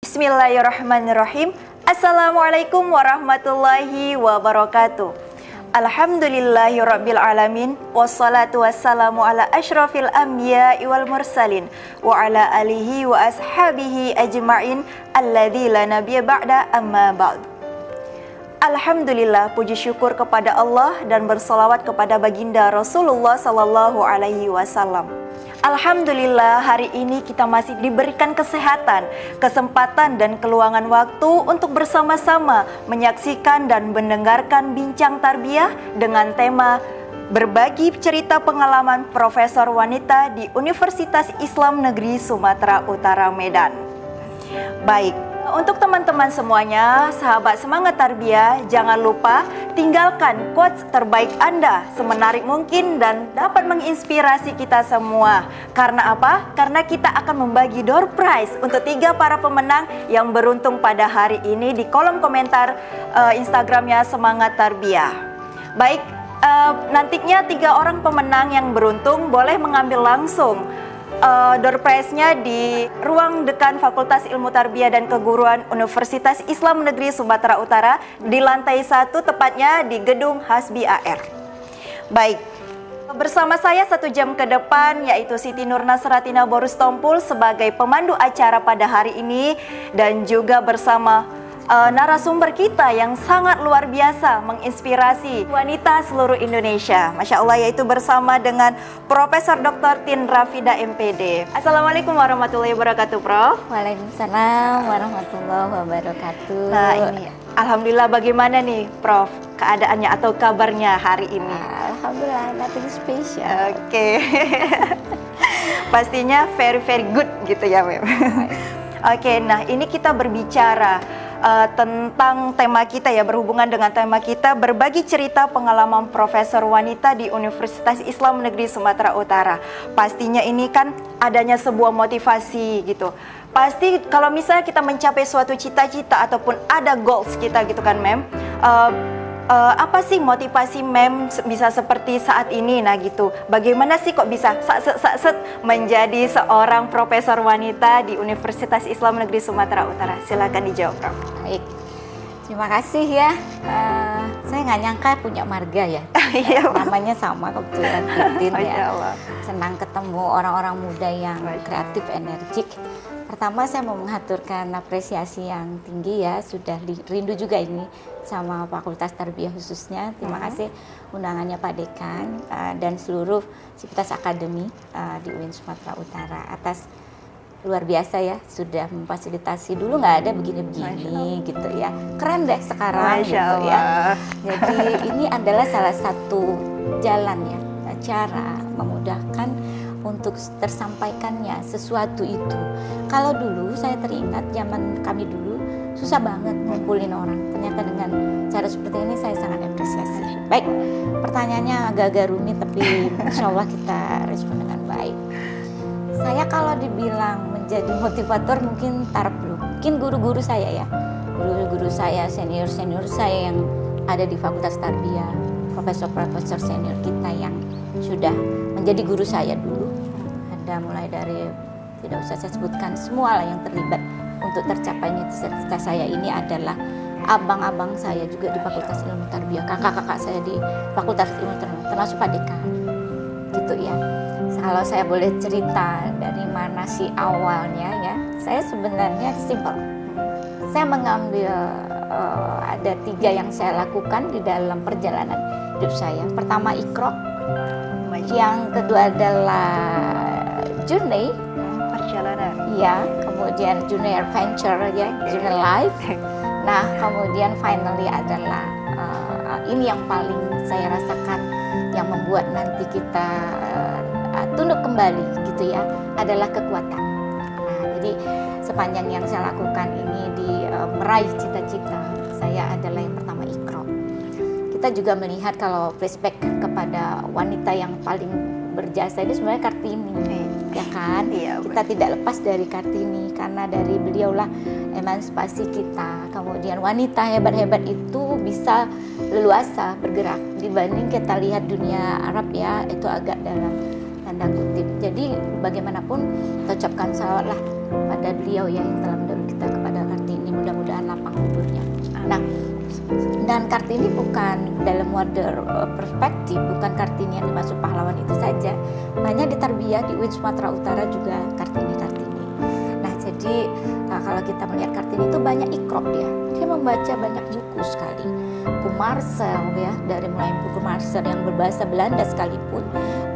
Bismillahirrahmanirrahim. Assalamualaikum warahmatullahi wabarakatuh. Alhamdulillahirabbil alamin, wassalatu wassalamu ala asyrafil anbiya'i wal mursalin wa ala alihi wa ashabihi ajma'in alladzi la nabiyya ba'da, amma ba'd. Alhamdulillah, puji syukur kepada Allah dan bersolawat kepada baginda Rasulullah sallallahu alaihi wasallam. Alhamdulillah, hari ini kita masih diberikan kesehatan, kesempatan dan keluangan waktu untuk bersama-sama menyaksikan dan mendengarkan bincang tarbiyah dengan tema berbagi cerita pengalaman profesor wanita di Universitas Islam Negeri Sumatera Utara Medan. Baik, untuk teman-teman semuanya, sahabat semangat tarbiyah, jangan lupa tinggalkan quotes terbaik Anda semenarik mungkin dan dapat menginspirasi kita semua. Karena apa? Karena kita akan membagi door prize untuk 3 para pemenang yang beruntung pada hari ini di kolom komentar Instagramnya Semangat Tarbiyah. Baik, nantinya 3 orang pemenang yang beruntung boleh mengambil langsung door prize-nya di ruang dekan Fakultas Ilmu Tarbiyah dan Keguruan Universitas Islam Negeri Sumatera Utara di lantai 1, tepatnya di Gedung Hasbi AR. Baik, bersama saya 1 jam ke depan yaitu Siti Nur Nasratina Borus Tompul sebagai pemandu acara pada hari ini, dan juga bersama narasumber kita yang sangat luar biasa menginspirasi wanita seluruh Indonesia, Masya Allah, yaitu bersama dengan Profesor Dr. Tin Rafida MPD. Assalamualaikum warahmatullahi wabarakatuh, Prof. Waalaikumsalam warahmatullahi wabarakatuh. Nah, ini alhamdulillah, bagaimana nih Prof keadaannya atau kabarnya hari ini? Alhamdulillah, nothing special. Oke. Pastinya very good gitu ya, Mem. Oke, nah ini kita berbicara tentang tema kita ya, berhubungan dengan tema kita berbagi cerita pengalaman profesor wanita di Universitas Islam Negeri Sumatera Utara. Pastinya ini kan adanya sebuah motivasi gitu. Pasti kalau misalnya kita mencapai suatu cita-cita ataupun ada goals kita gitu kan, Mem, apa sih motivasi Mem bisa seperti saat ini? Nah gitu, bagaimana sih kok bisa menjadi seorang profesor wanita di Universitas Islam Negeri Sumatera Utara? Silakan dijawab, Prof. Baik, terima kasih ya. Saya nggak nyangka punya marga ya. Namanya sama kebetulan, Titin ya. Senang ketemu orang-orang muda yang kreatif, energik. Pertama saya mau mengaturkan apresiasi yang tinggi ya, sudah rindu juga ini sama Fakultas Tarbiyah khususnya. Terima kasih undangannya Pak Dekan dan seluruh sivitas akademi di UIN Sumatera Utara atas luar biasa ya, sudah memfasilitasi. Dulu nggak ada begini-begini gitu ya, keren deh sekarang gitu ya. Jadi ini adalah salah satu jalan ya, cara memudahkan untuk tersampaikannya sesuatu itu. Kalau dulu saya teringat zaman kami dulu susah banget ngumpulin orang. Ternyata dengan cara seperti ini saya sangat apresiasi. Baik, pertanyaannya agak-agak rumit tapi insya Allah kita respon dengan baik. Saya kalau dibilang menjadi motivator mungkin taraf belum. Mungkin guru-guru saya ya, guru-guru saya, senior-senior saya yang ada di Fakultas Tarbiyah, profesor-profesor senior kita yang sudah menjadi guru saya dulu. Ada mulai dari, tidak usah saya sebutkan semua lah yang terlibat untuk tercapainya cita-cita saya ini adalah abang-abang saya juga di Fakultas Ilmu Tarbiyah, kakak-kakak saya di Fakultas Ilmu Tarbiyah, termasuk Pak Dekan gitu ya. Kalau saya boleh cerita dari mana sih awalnya ya, saya sebenarnya simpel. Saya mengambil ada 3 yang saya lakukan di dalam perjalanan hidup saya. Pertama Iqra, yang kedua adalah journey, perjalanan. Ya, kemudian journey adventure ya, journey life. Nah, kemudian finally adalah ini yang paling saya rasakan yang membuat nanti kita tunduk kembali gitu ya, adalah kekuatan. Nah, jadi sepanjang yang saya lakukan ini di meraih cita-cita saya adalah yang pertama Iqra. Kita juga melihat kalau flashback kepada wanita yang paling berjasa ini sebenarnya Kartini, ya kan? Iya, kita tidak lepas dari Kartini karena dari beliaulah emansipasi kita. Kemudian wanita hebat-hebat itu bisa leluasa bergerak dibanding kita lihat dunia Arab ya, itu agak dalam tanda kutip. Jadi bagaimanapun kita ucapkan salawat lah pada beliau ya yang telah mendahului kita kepada mudah-mudahan lapang kuburnya. Nah, dan Kartini bukan dalam wadah perspektif, bukan Kartini yang dimaksud pahlawan itu saja. Banyak di tarbiyah di UIN Sumatera Utara juga Kartini. Nah, jadi kalau kita melihat Kartini itu banyak ikrok dia membaca banyak buku sekali. Buku Marcel ya, dari mulai buku Marcel yang berbahasa Belanda sekalipun,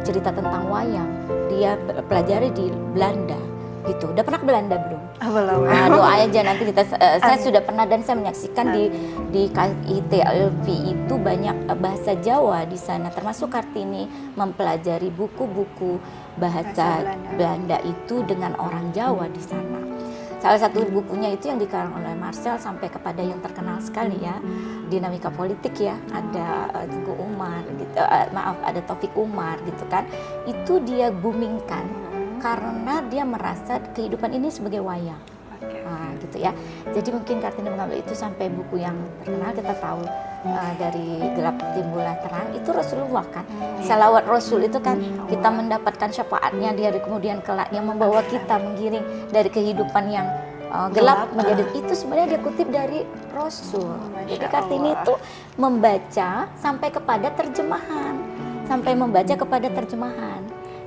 cerita tentang wayang dia pelajari di Belanda gitu. Udah pernah ke Belanda belum? Belum. Doa aja nanti kita. Saya sudah pernah dan saya menyaksikan di KITLV itu banyak bahasa Jawa di sana, termasuk Kartini mempelajari buku-buku bahasa Belanda itu dengan orang Jawa di sana. Salah satu bukunya itu yang dikarang oleh Marcel sampai kepada yang terkenal sekali ya, Dinamika Politik ya, ada Tengku Umar gitu, ada Taufik Umar gitu kan. Itu dia boomingkan karena dia merasa kehidupan ini sebagai wayang. Nah, gitu ya. Jadi mungkin Kartini mengambil itu sampai buku yang terkenal kita tahu dari Gelap Timbullah Terang itu Rasulullah kan. Salawat Rasul itu kan kita mendapatkan syafaatnya di hari kemudian kelak yang membawa kita menggiring dari kehidupan yang gelap menjadi itu sebenarnya dia kutip dari Rasul. Jadi Kartini itu membaca sampai kepada terjemahan.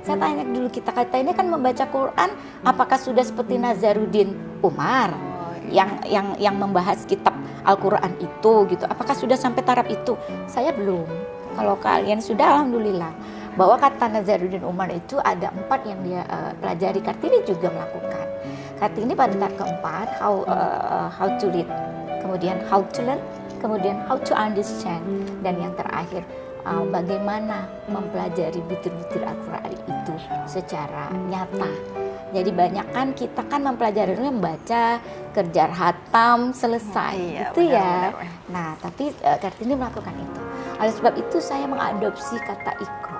Saya tanya dulu kita ini kan membaca Quran, apakah sudah seperti Nazaruddin Umar yang membahas kitab Al-Quran itu gitu? Apakah sudah sampai taraf itu? Saya belum. Kalau kalian sudah, alhamdulillah. Bahwa kata Nazaruddin Umar itu ada 4 yang dia pelajari. Kartini juga melakukan. Kartini pada tahap keempat how to read, kemudian how to learn, kemudian how to understand, dan yang terakhir bagaimana mempelajari butir-butir Al-Quran itu secara nyata. Jadi banyak kan kita kan mempelajari membaca, kejar hatam, selesai gitu ya. Nah, tapi Kartini melakukan itu. Oleh sebab itu saya mengadopsi kata ikro.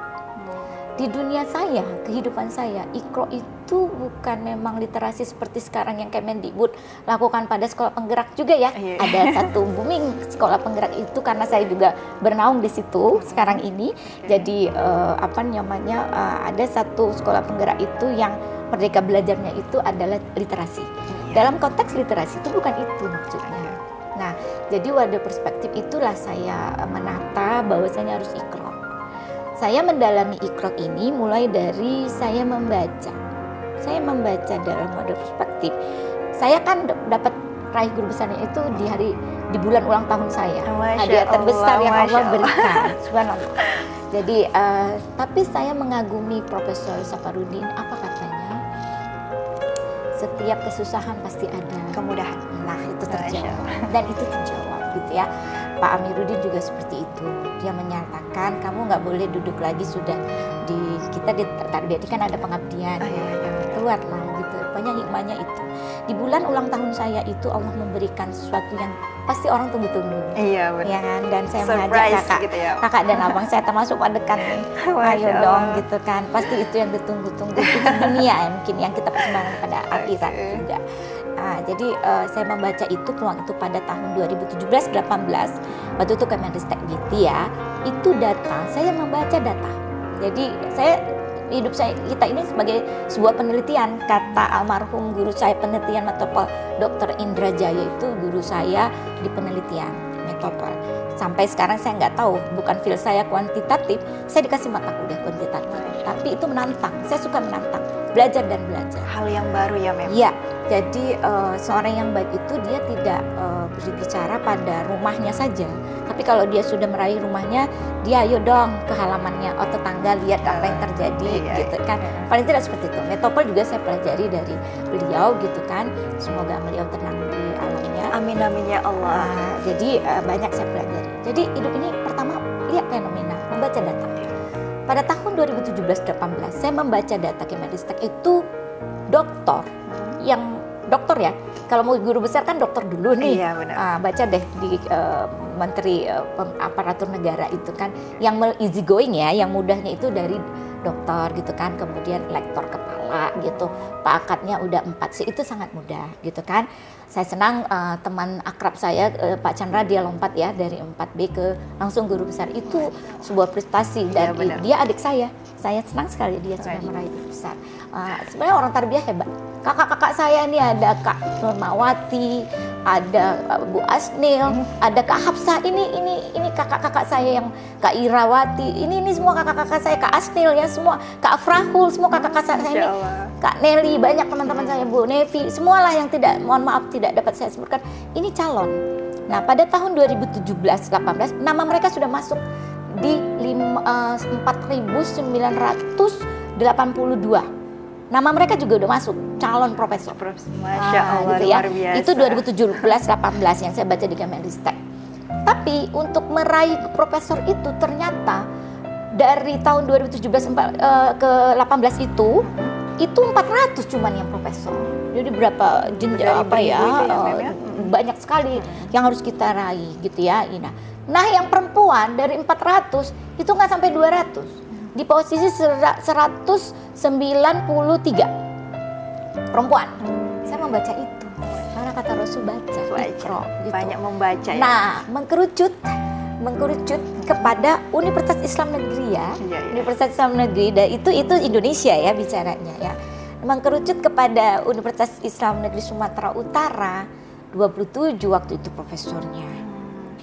Di dunia saya, kehidupan saya, ikro itu bukan memang literasi seperti sekarang yang Kemendikbud lakukan pada sekolah penggerak juga ya. Ada satu booming sekolah penggerak itu karena saya juga bernaung di situ sekarang ini. Jadi ada satu sekolah penggerak itu yang merdeka belajarnya itu adalah literasi. Dalam konteks literasi itu bukan itu maksudnya. Nah, jadi wadah perspektif itulah saya menata bahwasanya harus ikro. Saya mendalami ikrok ini mulai dari saya membaca. Saya membaca dalam wadah perspektif. Saya kan dapat raih guru besarnya itu di bulan ulang tahun saya. Hadiah terbesar yang Allah berikan. Subhanallah. Jadi tapi saya mengagumi Profesor Safarudin, apa katanya? Setiap kesusahan pasti ada kemudahan. Nah, itu terjawab. Dan itu terjawab gitu ya. Pak Amiruddin juga seperti itu. Dia menyatakan kamu nggak boleh duduk lagi, sudah kita ditarbiyati kan ada pengabdian. Keluarlah gitu. Banyak hikmahnya itu. Di bulan ulang tahun saya itu Allah memberikan sesuatu yang pasti orang tunggu-tunggu. Iya benar. Ya kan? Dan saya mengajak kakak dan abang saya termasuk padekan nih. Ayo dong gitu kan. Pasti itu yang ditunggu-tunggu. Itu dunia ya, mungkin yang kita persembahkan pada akhirat juga. Jadi saya membaca itu peluang itu pada tahun 2017-18 waktu itu Kemenristek Dikti ya, itu data, saya membaca data. Jadi kita ini sebagai sebuah penelitian, kata almarhum guru saya penelitian Metropol Dr. Indra Jaya itu guru saya di penelitian Metropol. Sampai sekarang saya nggak tahu, bukan feel saya kuantitatif, saya dikasih mata kuliah kuantitatif. Tapi itu menantang, saya suka menantang, belajar dan belajar. Hal yang baru ya memang. Iya, jadi seorang yang baik itu dia tidak berbicara pada rumahnya saja. Tapi kalau dia sudah meraih rumahnya, dia ayo dong ke halamannya, tetangga lihat apa yang terjadi gitu kan. Paling tidak seperti itu. Metropol juga saya pelajari dari beliau gitu kan. Semoga beliau tenang di alamnya. Amin amin ya Allah. Jadi banyak saya pelajari. Jadi hidup ini pertama lihat fenomena, membaca data. Pada tahun 2017-18 saya membaca data Kemenristek itu dokter ya. Kalau mau guru besar kan dokter dulu nih. Iya, benar. Baca deh di Menteri Aparatur Negara itu kan yang easy going ya, yang mudahnya itu dari dokter gitu kan, kemudian lektor kepala gitu, pangkatnya udah 4 sih, itu sangat mudah gitu kan. Saya senang teman akrab saya Pak Chandra dia lompat ya dari 4B ke langsung guru besar, itu sebuah prestasi dan dia adik saya senang sekali dia sudah meraih guru besar. Sebenarnya orang tarbiyah hebat. Kakak-kakak saya ini ada Kak Nurmawati, ada Bu Asnil, ada Kak Hafsah, ini kakak-kakak saya yang Kak Irawati, ini semua kakak-kakak saya, Kak Asnil ya semua, Kak Afrahul, semua kakak-kakak saya ini, Kak Nelly, banyak teman-teman saya, Bu Nevi, semualah yang tidak, mohon maaf tidak dapat saya sebutkan, ini calon. Nah pada tahun 2017-18 nama mereka sudah masuk di 4.982. Nama mereka juga udah masuk calon profesor. Masya Allah, gitu ya. luar biasa. Itu 2017-18 yang saya baca di Kemenristek. Tapi untuk meraih profesor itu ternyata dari tahun 2017 ke 18 itu 400 cuman yang profesor. Jadi berapa jenjang apa ya? Banyak sekali yang harus kita raih gitu ya, Ina. Nah, yang perempuan dari 400 itu nggak sampai 200. Di posisi 193 perempuan. Saya membaca itu karena kata Rasul baca. Ikro, gitu. Banyak membaca ya. Nah, mengkerucut kepada Universitas Islam Negeri ya. Universitas Islam Negeri, dan itu Indonesia ya bicaranya ya. Mengkerucut kepada Universitas Islam Negeri Sumatera Utara 27 waktu itu profesornya.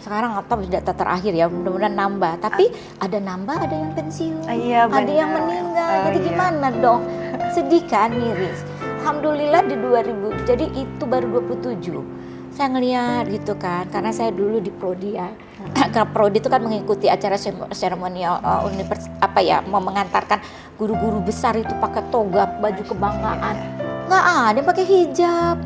Sekarang apa data terakhir ya, mudah-mudahan nambah. Tapi ada nambah, ada yang pensiun, ada yang meninggal. Jadi gimana dong? Sedih kan, miris. Alhamdulillah di 2000, jadi itu baru 27. Saya ngeliat gitu kan, karena saya dulu di Prodi ya. Karena Prodi itu kan mengikuti acara seremonial universitas apa ya, mau mengantarkan guru-guru besar itu pakai toga, baju kebanggaan. Nggak ada yang pakai hijab,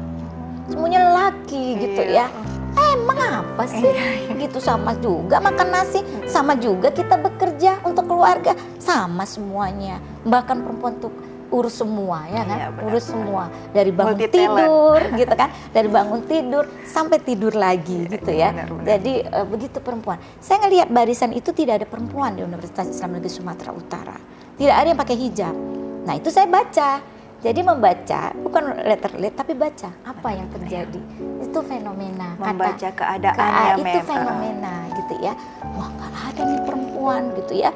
semuanya lelaki gitu ya. Emang apa sih? Gitu sama juga makan nasi, sama juga kita bekerja untuk keluarga, sama semuanya. Bahkan perempuan tuh urus semua ya kan, urus semua dari bangun tidur gitu kan, dari bangun tidur sampai tidur lagi gitu ya. Jadi begitu perempuan. Saya ngelihat barisan itu tidak ada perempuan di Universitas Islam Negeri Sumatera Utara, tidak ada yang pakai hijab. Nah itu saya baca. Jadi membaca bukan letter-letter tapi baca apa yang terjadi. Itu fenomena. Membaca keadaannya itu fenomena gitu ya. Wah gak ada nih perempuan gitu ya.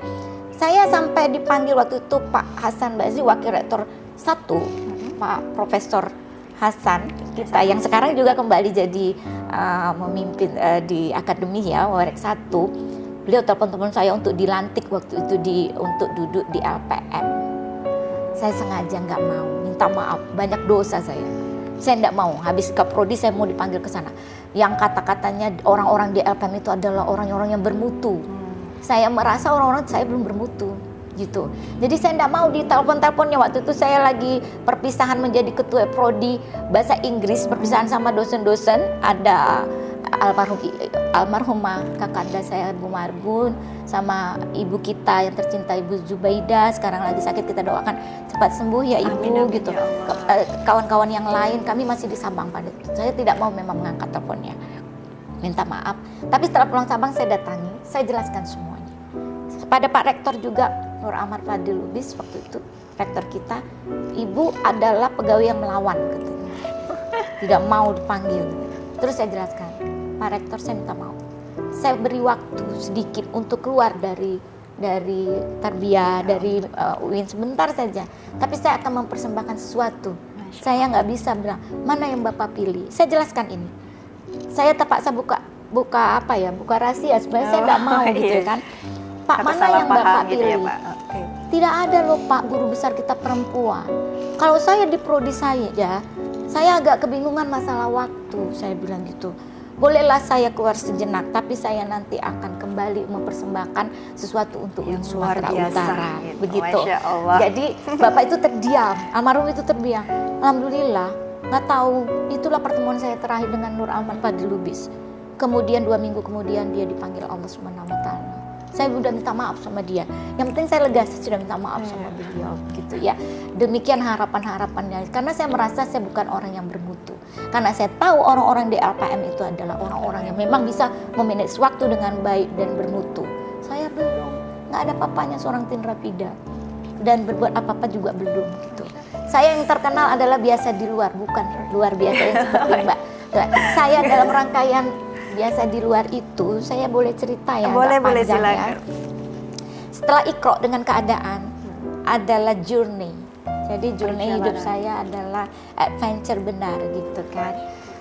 Saya sampai dipanggil waktu itu Pak Hasan Basri, Wakil Rektor 1, Pak Profesor Hasan kita yang sekarang juga kembali jadi memimpin di akademi ya, Warek 1. Beliau telepon saya untuk dilantik waktu itu untuk duduk di LPM. Saya sengaja nggak mau, minta maaf, banyak dosa saya nggak mau, habis ke Prodi saya mau dipanggil ke sana. Yang kata-katanya orang-orang di LPM itu adalah orang-orang yang bermutu. Saya merasa orang-orang saya belum bermutu gitu. Jadi saya nggak mau ditelepon-teleponnya. Waktu itu saya lagi perpisahan menjadi ketua Prodi Bahasa Inggris, perpisahan sama dosen-dosen, ada almarhumah kakanda saya Bu Marbun sama ibu kita yang tercinta Ibu Zubaida, sekarang lagi sakit, kita doakan cepat sembuh ya Ibu. Amin, gitu. Ya kawan-kawan yang lain kami masih di Sabang pada itu. Saya tidak mau memang mengangkat teleponnya, minta maaf. Tapi setelah pulang Sabang saya datangi, saya jelaskan semuanya pada Pak Rektor juga, Nur Ahmad Fadil Lubis waktu itu rektor kita. Ibu adalah pegawai yang melawan katanya, tidak mau dipanggil. Terus saya jelaskan, Pak Rektor saya minta maaf, saya beri waktu sedikit untuk keluar dari tarbiyah, dari UIN sebentar saja, tapi saya akan mempersembahkan sesuatu. Saya nggak bisa bilang mana yang Bapak pilih. Saya jelaskan ini, saya terpaksa buka rahasia, sebenarnya saya nggak mau gitu kan. Pak, mana yang Bapak pilih? Gitu ya, Pak? Tidak ada loh Pak, guru besar kita perempuan. Kalau saya di prodi saya agak kebingungan masalah waktu, saya bilang gitu. Bolehlah saya keluar sejenak, tapi saya nanti akan kembali mempersembahkan sesuatu untuk Sumatera Utara. Gitu. Begitu. Jadi Bapak itu terdiam, almarhum itu terdiam. Alhamdulillah, nggak tahu, itulah pertemuan saya terakhir dengan Nur Ahmad Fadil Lubis. Kemudian 2 minggu kemudian dia dipanggil Allah Subhanahu wa Ta'ala. Saya sudah minta maaf sama dia. Yang penting saya lega, saya sudah minta maaf sama beliau gitu ya. Demikian harapan-harapannya. Karena saya merasa saya bukan orang yang bermutu. Karena saya tahu orang-orang di LPM itu adalah orang-orang yang memang bisa memanage waktu dengan baik dan bermutu. Saya belum. Nggak ada papanya seorang Tindra Pida. Dan berbuat apa-apa juga belum gitu. Saya yang terkenal adalah biasa di luar, bukan luar biasa yang seperti Mbak. Saya dalam rangkaian biasa di luar itu, saya boleh cerita ya? Boleh silakan. Setelah Iqra dengan keadaan adalah journey. Jadi journey hidup saya adalah adventure benar gitu kan.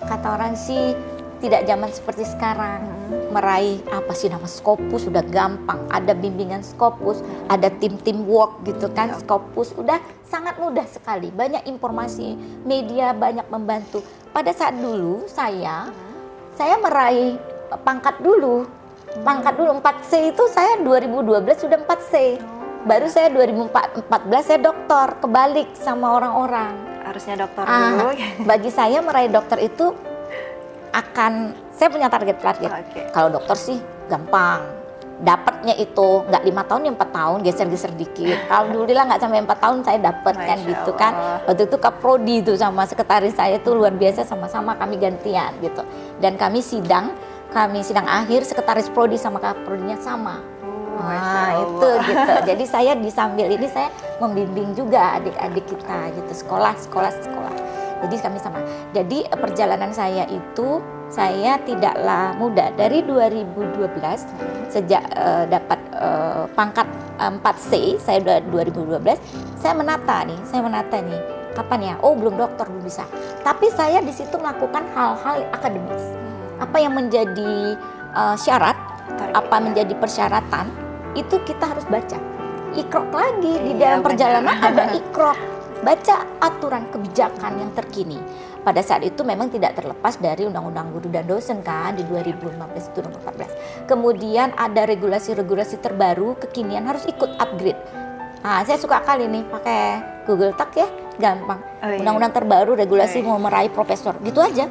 kata orang sih tidak zaman seperti sekarang. Meraih apa sih nama Scopus sudah gampang, ada bimbingan Scopus, ada tim work gitu kan, Scopus udah sangat mudah sekali, banyak informasi, media banyak membantu. Pada saat dulu saya meraih pangkat dulu 4C itu saya 2012 sudah 4C. Baru saya 2014 saya doktor, kebalik sama orang-orang. Harusnya dokter dulu. Bagi saya meraih dokter itu saya punya target. Kalau dokter sih gampang, dapatnya itu nggak 5 tahun ya 4 tahun, geser-geser dikit. Alhamdulillah nggak sampai 4 tahun saya dapat kan gitu kan. Waktu itu kaprodi itu sama sekretaris saya itu luar biasa, sama-sama kami gantian gitu. Dan kami sidang akhir sekretaris prodi sama kaprodinya sama. Itu gitu. Jadi saya di sambil ini saya membimbing juga adik-adik kita gitu, sekolah. Jadi kami sama. Jadi perjalanan saya itu saya tidaklah mudah. Dari 2012 sejak dapat pangkat 4C, saya 2012 saya menata nih. Kapan ya? Oh, belum dokter, belum bisa. Tapi saya di situ melakukan hal-hal akademis. Apa yang menjadi syarat, apa menjadi persyaratan, itu kita harus baca. Ikrok lagi di dalam perjalanan ada ikrok. Baca aturan kebijakan yang terkini. Pada saat itu memang tidak terlepas dari Undang-Undang Guru dan Dosen kan di 2015 itu nomor 14. Kemudian ada regulasi-regulasi terbaru kekinian harus ikut upgrade. Nah, saya suka kali nih pakai Google Doc ya, gampang. Undang-undang terbaru regulasi mau meraih profesor, gitu aja.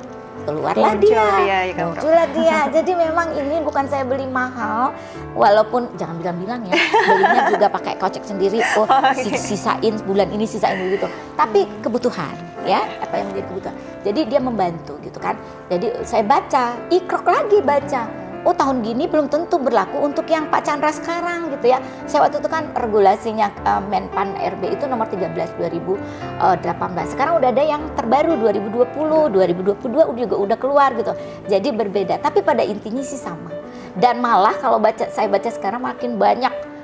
Keluarlah muncullah dia. Jadi memang ini bukan saya beli mahal, walaupun jangan bilang-bilang ya, belinya juga pakai kocek sendiri. Sisain bulan ini, sisain begitu. Tapi kebutuhan, ya, apa yang menjadi kebutuhan. Jadi dia membantu gitu kan. Jadi saya baca, ikrok lagi baca. Oh, tahun gini belum tentu berlaku untuk yang Pak Chandra sekarang gitu ya. Saya waktu itu kan regulasinya Menpan RB itu nomor 13 2018. Sekarang udah ada yang terbaru 2020, 2022 juga udah keluar gitu. Jadi berbeda, tapi pada intinya sih sama. Dan malah kalau saya baca sekarang makin banyak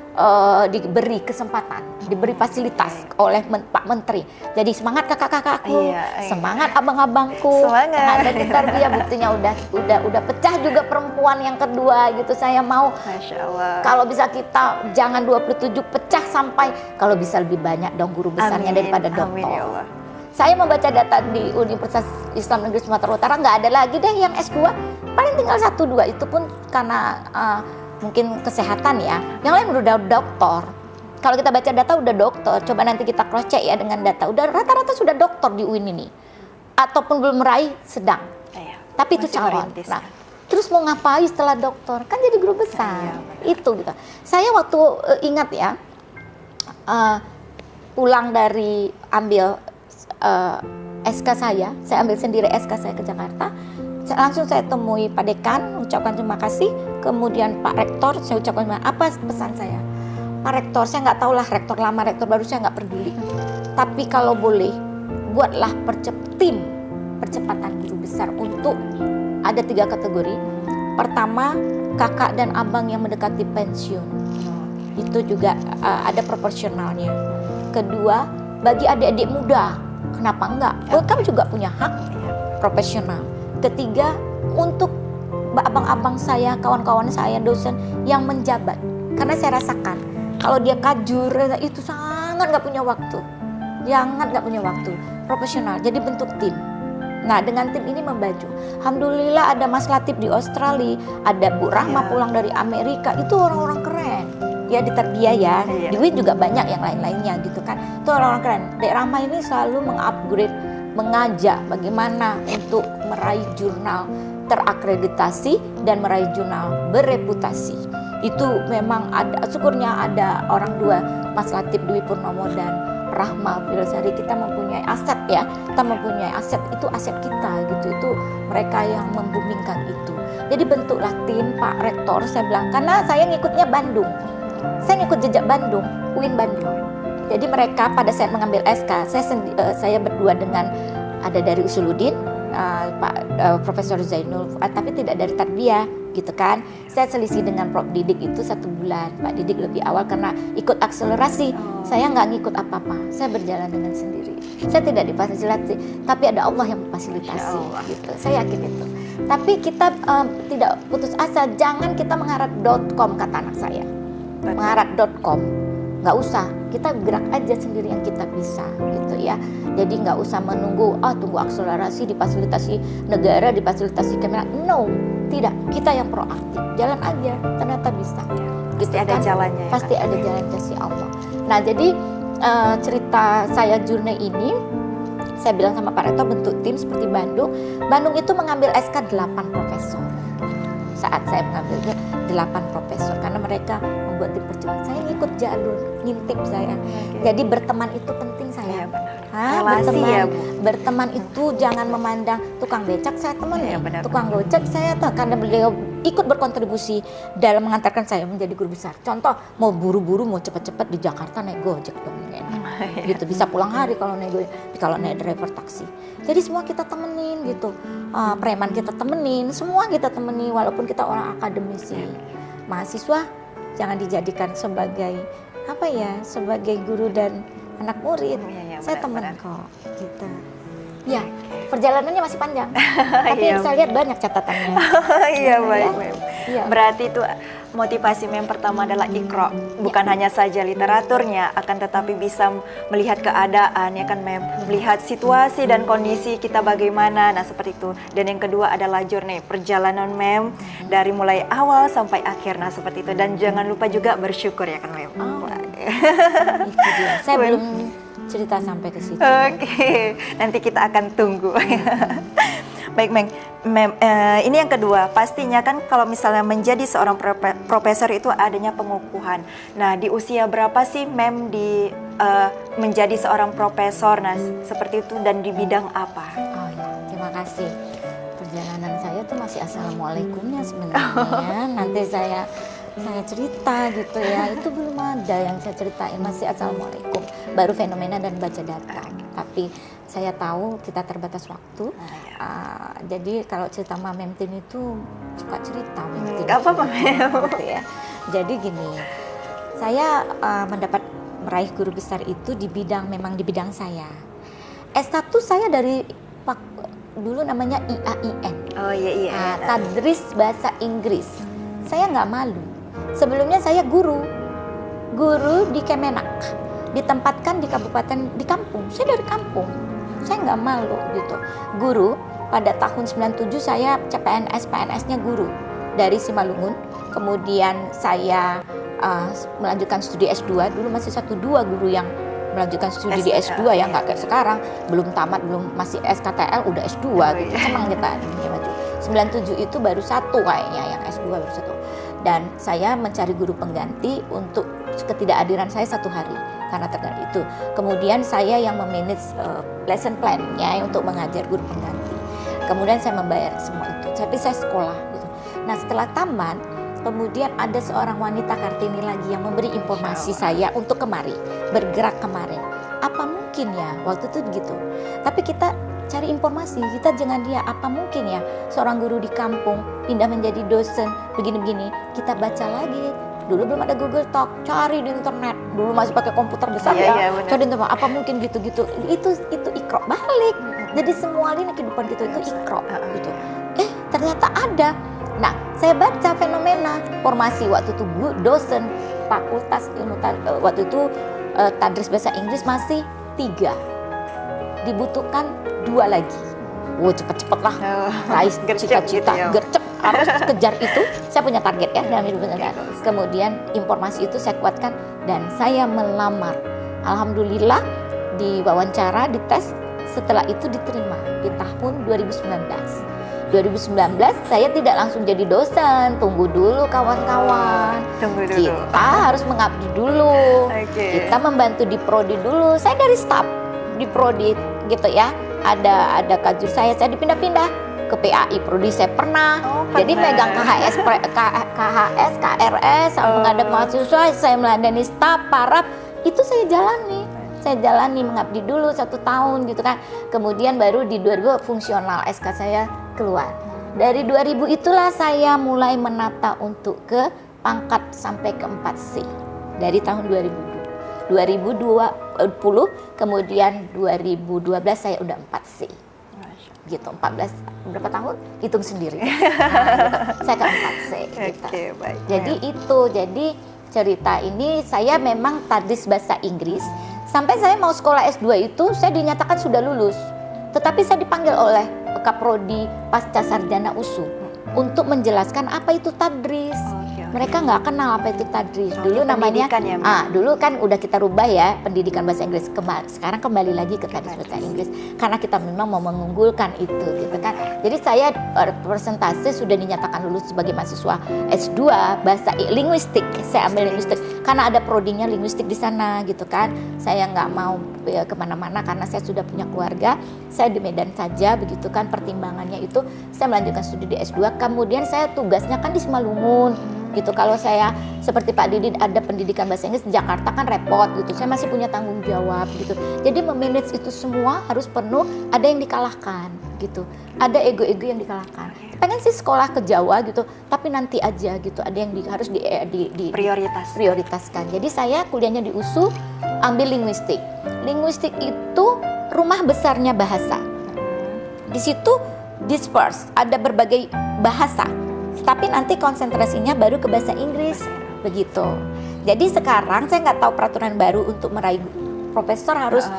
diberi kesempatan, diberi fasilitas oleh Pak Menteri. Jadi semangat kakak-kakakku, semangat abang-abangku, semangat. Dan tarbiyah buktinya udah pecah juga perempuan yang kedua gitu. Saya mau, Masya Allah. Kalau bisa kita jangan 27 pecah sampai, kalau bisa lebih banyak dong guru besarnya daripada dokter. Amin, ya Allah. Saya membaca data di Universitas Islam Negeri Sumatera Utara, nggak ada lagi deh yang S2, paling tinggal 1-2, itu pun karena mungkin kesehatan ya, yang lain udah doktor. Kalau kita baca data udah dokter, coba nanti kita cross check ya dengan data, udah rata-rata sudah dokter di UIN ini, ataupun belum meraih sedang, tapi itu calon. Nah, terus mau ngapain setelah dokter? Kan jadi guru besar, itu gitu. Saya waktu ingat ya, pulang dari ambil SK saya ambil sendiri SK saya ke Jakarta. Langsung saya temui Pak Dekan, ucapkan terima kasih. Kemudian Pak Rektor, saya ucapkan apa pesan saya? Pak Rektor, saya nggak tahu lah rektor lama, rektor baru saya nggak peduli. Tapi kalau boleh, buatlah tim percepatan guru besar untuk ada 3 kategori. Pertama, kakak dan abang yang mendekati pensiun. Itu juga ada proporsionalnya. Kedua, bagi adik-adik muda, kenapa enggak? Kamu juga punya hak profesional. Ketiga, untuk abang-abang saya, kawan-kawan saya, dosen yang menjabat. Karena saya rasakan, kalau dia kajur, itu sangat nggak punya waktu. Nggak punya waktu. Profesional, jadi bentuk tim. Nah, dengan tim ini membaju. Alhamdulillah ada Mas Latif di Australia, ada Bu Rahma pulang dari Amerika, itu orang-orang keren. Ya di Tarbiyah ya, di WIN juga banyak yang lain-lainnya gitu kan. Itu orang-orang keren. Dek Rahma ini selalu mengupgrade, mengajak bagaimana untuk meraih jurnal terakreditasi dan meraih jurnal bereputasi. Itu memang ada, syukurnya ada orang dua, Mas Latif Dwi Purnomo dan Rahma Filasari. Kita mempunyai aset ya, kita mempunyai aset, itu aset kita gitu. Itu mereka yang membumingkan itu. Jadi bentuklah tim Pak Rektor, saya bilang, karena saya ngikutnya Bandung. Saya ngikut jejak Bandung, UIN Bandung. Jadi mereka pada saat mengambil SK, saya berdua dengan ada dari Usuluddin, Profesor Zainul, tapi tidak dari tarbiyah gitu kan. Saya selisih dengan Prof Didik itu 1 bulan. Pak Didik lebih awal karena ikut akselerasi. Saya nggak ngikut apa-apa, saya berjalan dengan sendiri. Saya tidak difasilitasi, tapi ada Allah yang memfasilitasi gitu. Saya yakin itu. Tapi kita tidak putus asa. Jangan kita mengharap.com, kata anak saya. Mengharap.com nggak usah, kita gerak aja sendiri yang kita bisa gitu ya. Jadi nggak usah menunggu tunggu akselerasi, difasilitasi negara, difasilitasi kamera. No, tidak, kita yang proaktif, jalan aja, ternyata bisa ya. Pasti ada jalannya ya, pasti ada jalannya si Allah. Nah jadi cerita saya journey ini, saya bilang sama Pak Reto bentuk tim seperti Bandung itu mengambil SK 8 profesor. Saat saya mengambilnya 8 profesor karena mereka membuat tim perjuangan. Saya ngikut jalur, ngintip saya. Jadi berteman itu penting saya. Berteman itu jangan memandang tukang becak saya teman tukang gojek saya tuh, karena beliau ikut berkontribusi dalam mengantarkan saya menjadi guru besar. Contoh, mau buru-buru, mau cepat-cepat di Jakarta naik gojek dong, gitu bisa pulang hari kalau naik driver taksi. Jadi semua kita temenin gitu, preman kita temenin, semua kita temenin walaupun kita orang akademisi. Mahasiswa jangan dijadikan sebagai sebagai guru dan anak murid. Saya teman kok gitu. Ya, perjalanannya masih panjang. Tapi saya lihat banyak catatannya. Iya, baik. Berarti itu motivasi yang pertama adalah Iqra. Bukan hanya saja literaturnya, akan tetapi bisa melihat keadaan ya kan Mem, melihat situasi dan kondisi kita bagaimana. Nah, seperti itu. Dan yang kedua adalah journey, perjalanan Mem dari mulai awal sampai akhir. Nah, seperti itu. Dan jangan lupa juga bersyukur ya kan Mem. Itu dia. Saya belum cerita sampai ke situ. Oke, nanti kita akan tunggu. Baik, Mem, ini yang kedua, pastinya kan kalau misalnya menjadi seorang profesor itu adanya pengukuhan. Nah, di usia berapa sih Mem menjadi seorang profesor? Nah, seperti itu, dan di bidang apa? Oh ya, terima kasih. Perjalanan saya tuh masih assalamualaikumnya sebenarnya. Nanti saya cerita gitu ya, itu belum ada yang saya ceritain, masih assalamualaikum, baru fenomena dan baca data. Tapi saya tahu kita terbatas waktu, jadi kalau cerita Mem Tin itu suka cerita Mem Tin. Gak apa-apa gitu ya. Jadi gini, saya meraih guru besar itu di bidang saya. S1 saya dari dulu namanya IAIN. Oh iya. Tadris Bahasa Inggris. Saya nggak malu. Sebelumnya saya guru di Kemenak, ditempatkan di kabupaten, di kampung. Saya dari kampung, saya nggak malu gitu. Guru pada tahun 97 saya PNS-nya guru dari Simalungun. Kemudian saya melanjutkan studi S2. Dulu masih 1-2 guru yang melanjutkan studi di S2 ya, nggak kayak sekarang belum tamat, masih SKTL udah S2 gitu. Senang kita. 97 itu baru 1 kayaknya, yang S2 baru 1. Dan saya mencari guru pengganti untuk ketidakhadiran saya 1 hari karena terkait itu. Kemudian saya yang memanage lesson plan-nya untuk mengajar guru pengganti. Kemudian saya membayar semua itu. Tapi saya sekolah gitu. Nah, setelah tamat, kemudian ada seorang wanita Kartini lagi yang memberi informasi saya untuk bergerak kemarin. Apa mungkin ya waktu itu begitu. Tapi kita cari informasi, kita jangan apa mungkin ya seorang guru di kampung pindah menjadi dosen begini-begini. Kita baca lagi. Dulu belum ada Google Talk, cari di internet. Dulu masih pakai komputer besar cari di internet, apa mungkin gitu-gitu. Itu Iqra balik. Jadi semua lini kehidupan kita itu Iqra gitu. Ternyata ada. Nah, saya baca fenomena formasi waktu itu dosen fakultas ilmu waktu itu Tadris Bahasa Inggris masih 3. Dibutuhkan 2 lagi. Cepet-cepet lah, raih cita-cita, gercep, harus kejar itu. Saya punya target ya dalam hidup saya. Kemudian informasi itu saya kuatkan dan saya melamar. Alhamdulillah diwawancara, dites, setelah itu diterima di tahun 2019. 2019 saya tidak langsung jadi dosen, tunggu dulu kawan-kawan. Kita harus mengabdi dulu. Kita membantu di prodi dulu. Saya dari staf di prodi gitu ya. Ada kajur saya dipindah-pindah ke PAI prodi saya pernah. Jadi megang KHS, KRS, menghadap mahasiswa, saya meladani staf, paraf, itu saya jalani. saya jalani mengabdi dulu 1 tahun gitu kan. Kemudian baru di 2000 fungsional SK saya keluar. Dari 2000 itulah saya mulai menata untuk ke pangkat sampai ke 4C. Dari tahun 2020, kemudian 2012 saya udah 4C. Gitu, 14 berapa tahun? Hitung sendiri. Nah, gitu. Saya ke 4C gitu. Baik. Jadi cerita ini saya memang tadris bahasa Inggris. Sampai saya mau sekolah S2 itu saya dinyatakan sudah lulus. Tetapi saya dipanggil oleh Kaprodi Pasca Sarjana USU untuk menjelaskan apa itu tadris. Mereka nggak kenal apa itu tadris. Dulu namanya, ya, dulu kan udah kita rubah ya pendidikan bahasa Inggris. Sekarang kembali lagi ke tadris bahasa Inggris karena kita memang mau mengunggulkan itu, gitu kan. Jadi saya persentase sudah dinyatakan lulus sebagai mahasiswa S2 bahasa linguistik. Saya ambil linguistik karena ada prodinya linguistik di sana, gitu kan. Saya nggak mau kemana-mana karena saya sudah punya keluarga. Saya di Medan saja, begitu kan. Pertimbangannya itu saya melanjutkan studi di S2. Kemudian saya tugasnya kan di Simalungun. Gitu. Kalau saya seperti Pak Didi ada pendidikan bahasa Inggris di Jakarta kan repot gitu. Saya masih punya tanggung jawab gitu. Jadi memanage itu semua harus penuh, ada yang dikalahkan gitu. Ada ego-ego yang dikalahkan. Pengen sih sekolah ke Jawa gitu, tapi nanti aja gitu. Ada yang harus di prioritaskan. Jadi saya kuliahnya di USU ambil linguistik. Linguistik itu rumah besarnya bahasa. Di situ disperse, ada berbagai bahasa. Tapi nanti konsentrasinya baru ke bahasa Inggris, begitu. Jadi sekarang saya nggak tahu peraturan baru untuk meraih profesor harus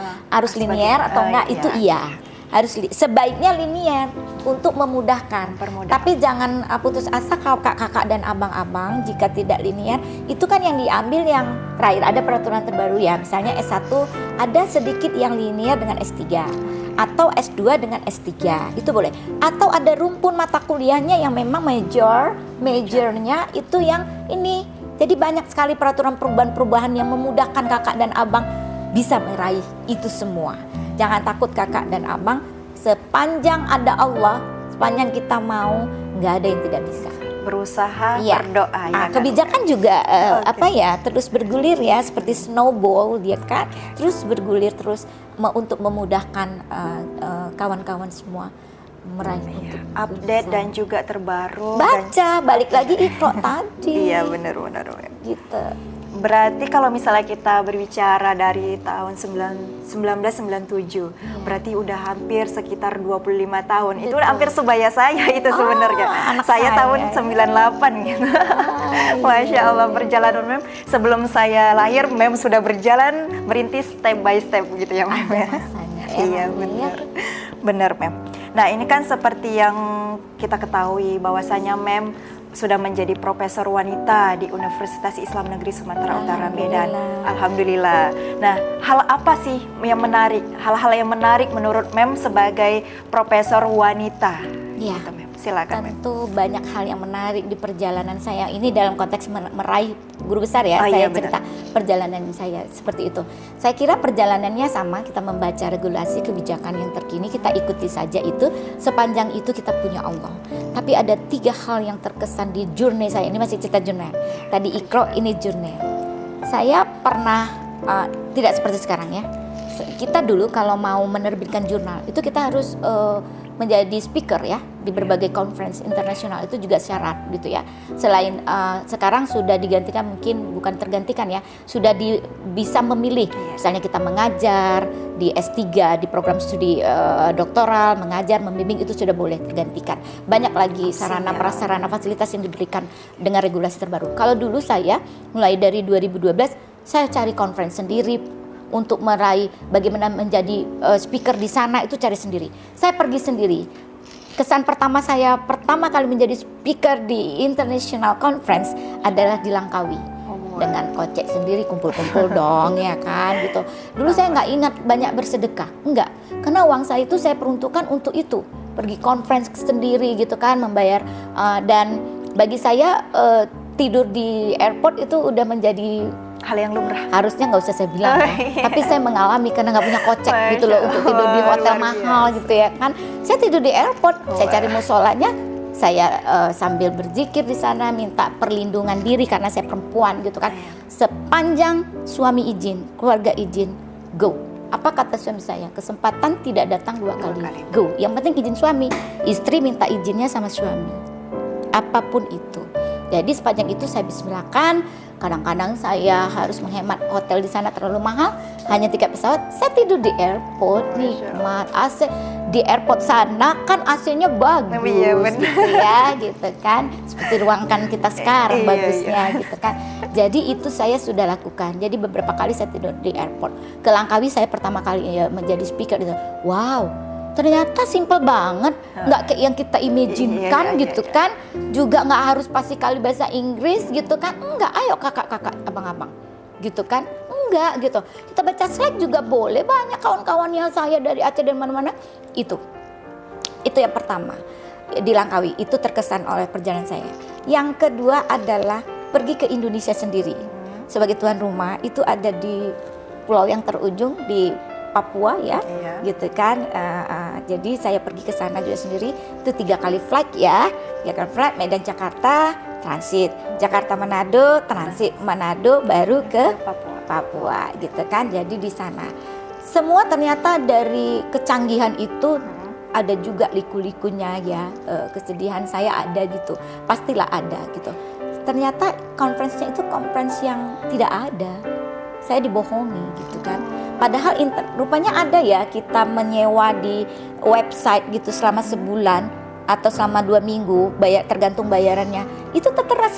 linier atau enggak, itu iya. Harus sebaiknya linier untuk memudahkan. Tapi jangan putus asa kalau kakak dan abang-abang jika tidak linier. Itu kan yang diambil yang terakhir, ada peraturan terbaru ya. Misalnya S1 ada sedikit yang linier dengan S3. Atau S2 dengan S3, itu boleh. Atau ada rumpun mata kuliahnya yang memang majornya itu yang ini. Jadi banyak sekali peraturan perubahan-perubahan yang memudahkan kakak dan abang bisa meraih itu semua. Jangan takut kakak dan abang, sepanjang ada Allah, sepanjang kita mau, nggak ada yang tidak bisa. Berusaha, berdoa ya. Kebijakan juga terus bergulir ya, seperti snowball dia kan, terus bergulir terus untuk memudahkan kawan-kawan semua meraih untuk update dan juga terbaru. Balik lagi Iqra tadi. Iya benar. Gitu. Berarti kalau misalnya kita berbicara dari tahun 1997, berarti udah hampir sekitar 25 tahun. Betul. Itu udah hampir sebaya saya itu sebenarnya. Saya tahun 98 gitu. Masya Allah, perjalanan Mem. Sebelum saya lahir, Mem sudah berjalan merintis step by step gitu ya Mem. Iya benar Mem. Nah ini kan seperti yang kita ketahui bahwasanya Mem sudah menjadi profesor wanita di Universitas Islam Negeri Sumatera Utara Medan. Alhamdulillah. Nah, hal apa sih yang menarik? Hal-hal yang menarik menurut Mem sebagai profesor wanita? Iya. Gitu, Mem. Silakan. Tentu banyak hal yang menarik di perjalanan saya ini dalam konteks meraih guru besar ya. Saya cerita perjalanan saya seperti itu. Saya kira perjalanannya sama, kita membaca regulasi kebijakan yang terkini, kita ikuti saja itu. Sepanjang itu kita punya Allah. Tapi ada 3 hal yang terkesan di journey saya. Ini masih cerita jurnal. Tadi Iqra, ini jurnal. Saya pernah tidak seperti sekarang ya. Kita dulu kalau mau menerbitkan jurnal itu kita harus menjadi speaker ya di berbagai conference internasional, itu juga syarat gitu ya. Selain sekarang sudah digantikan, mungkin bukan tergantikan ya, sudah bisa memilih. Misalnya kita mengajar di S3 di program studi doktoral, mengajar, membimbing, itu sudah boleh tergantikan. Banyak lagi sarana prasarana fasilitas yang diberikan dengan regulasi terbaru. Kalau dulu saya mulai dari 2012 saya cari conference sendiri. Untuk meraih bagaimana menjadi speaker di sana itu cari sendiri. Saya pergi sendiri. Kesan pertama saya pertama kali menjadi speaker di international conference adalah di Langkawi. Dengan kocek sendiri, kumpul-kumpul dong ya kan gitu. Dulu saya nggak ingat banyak bersedekah, enggak. Karena uang saya itu saya peruntukkan untuk itu. Pergi conference sendiri gitu kan, membayar dan bagi saya tidur di airport itu udah menjadi hal yang lumrah. Harusnya nggak usah saya bilang ya. Tapi saya mengalami karena nggak punya kocek gitu loh untuk tidur di hotel mahal gitu ya kan. Saya tidur di airport, saya cari musolanya, saya sambil berzikir di sana, minta perlindungan diri karena saya perempuan gitu kan. Sepanjang suami izin, keluarga izin, go. Apa kata suami saya? Kesempatan tidak datang dua kali. Go. Yang penting izin suami. Istri minta izinnya sama suami. Apapun itu. Jadi sepanjang itu saya bismillahkan. Kadang-kadang saya harus menghemat, hotel di sana terlalu mahal, hanya tiket pesawat. Saya tidur di airport, nikmat AC. Di airport sana kan AC-nya bagus, gitu kan. Seperti ruangan kita sekarang bagusnya, gitu kan. Jadi itu saya sudah lakukan. Jadi beberapa kali saya tidur di airport. Ke Langkawi saya pertama kali menjadi speaker itu. Wow, ternyata simple banget, nggak kayak yang kita imajinkan gitu kan. Juga nggak harus pasti kali bahasa Inggris gitu kan. Enggak, ayo kakak-kakak, abang-abang gitu kan. Enggak gitu. Kita baca slide juga boleh, banyak kawan-kawannya saya dari Aceh dan mana-mana. Itu yang pertama di Langkawi, itu terkesan oleh perjalanan saya. Yang kedua adalah pergi ke Indonesia sendiri. Sebagai tuan rumah itu ada di pulau yang terujung di Papua ya, gitu kan. Jadi saya pergi ke sana juga sendiri. Itu 3 kali flight ya. 3 kali flight, Medan Jakarta transit, Jakarta Manado transit, Manado baru ke Papua gitu kan. Jadi di sana semua ternyata dari kecanggihan itu ada juga liku-likunya ya. Kesedihan saya ada gitu, pastilah ada gitu. Ternyata konferensinya itu konferensi yang tidak ada. Saya dibohongi gitu kan. Padahal rupanya ada ya, kita menyewa di website gitu selama sebulan atau selama 2 minggu, tergantung bayarannya. Itu tertera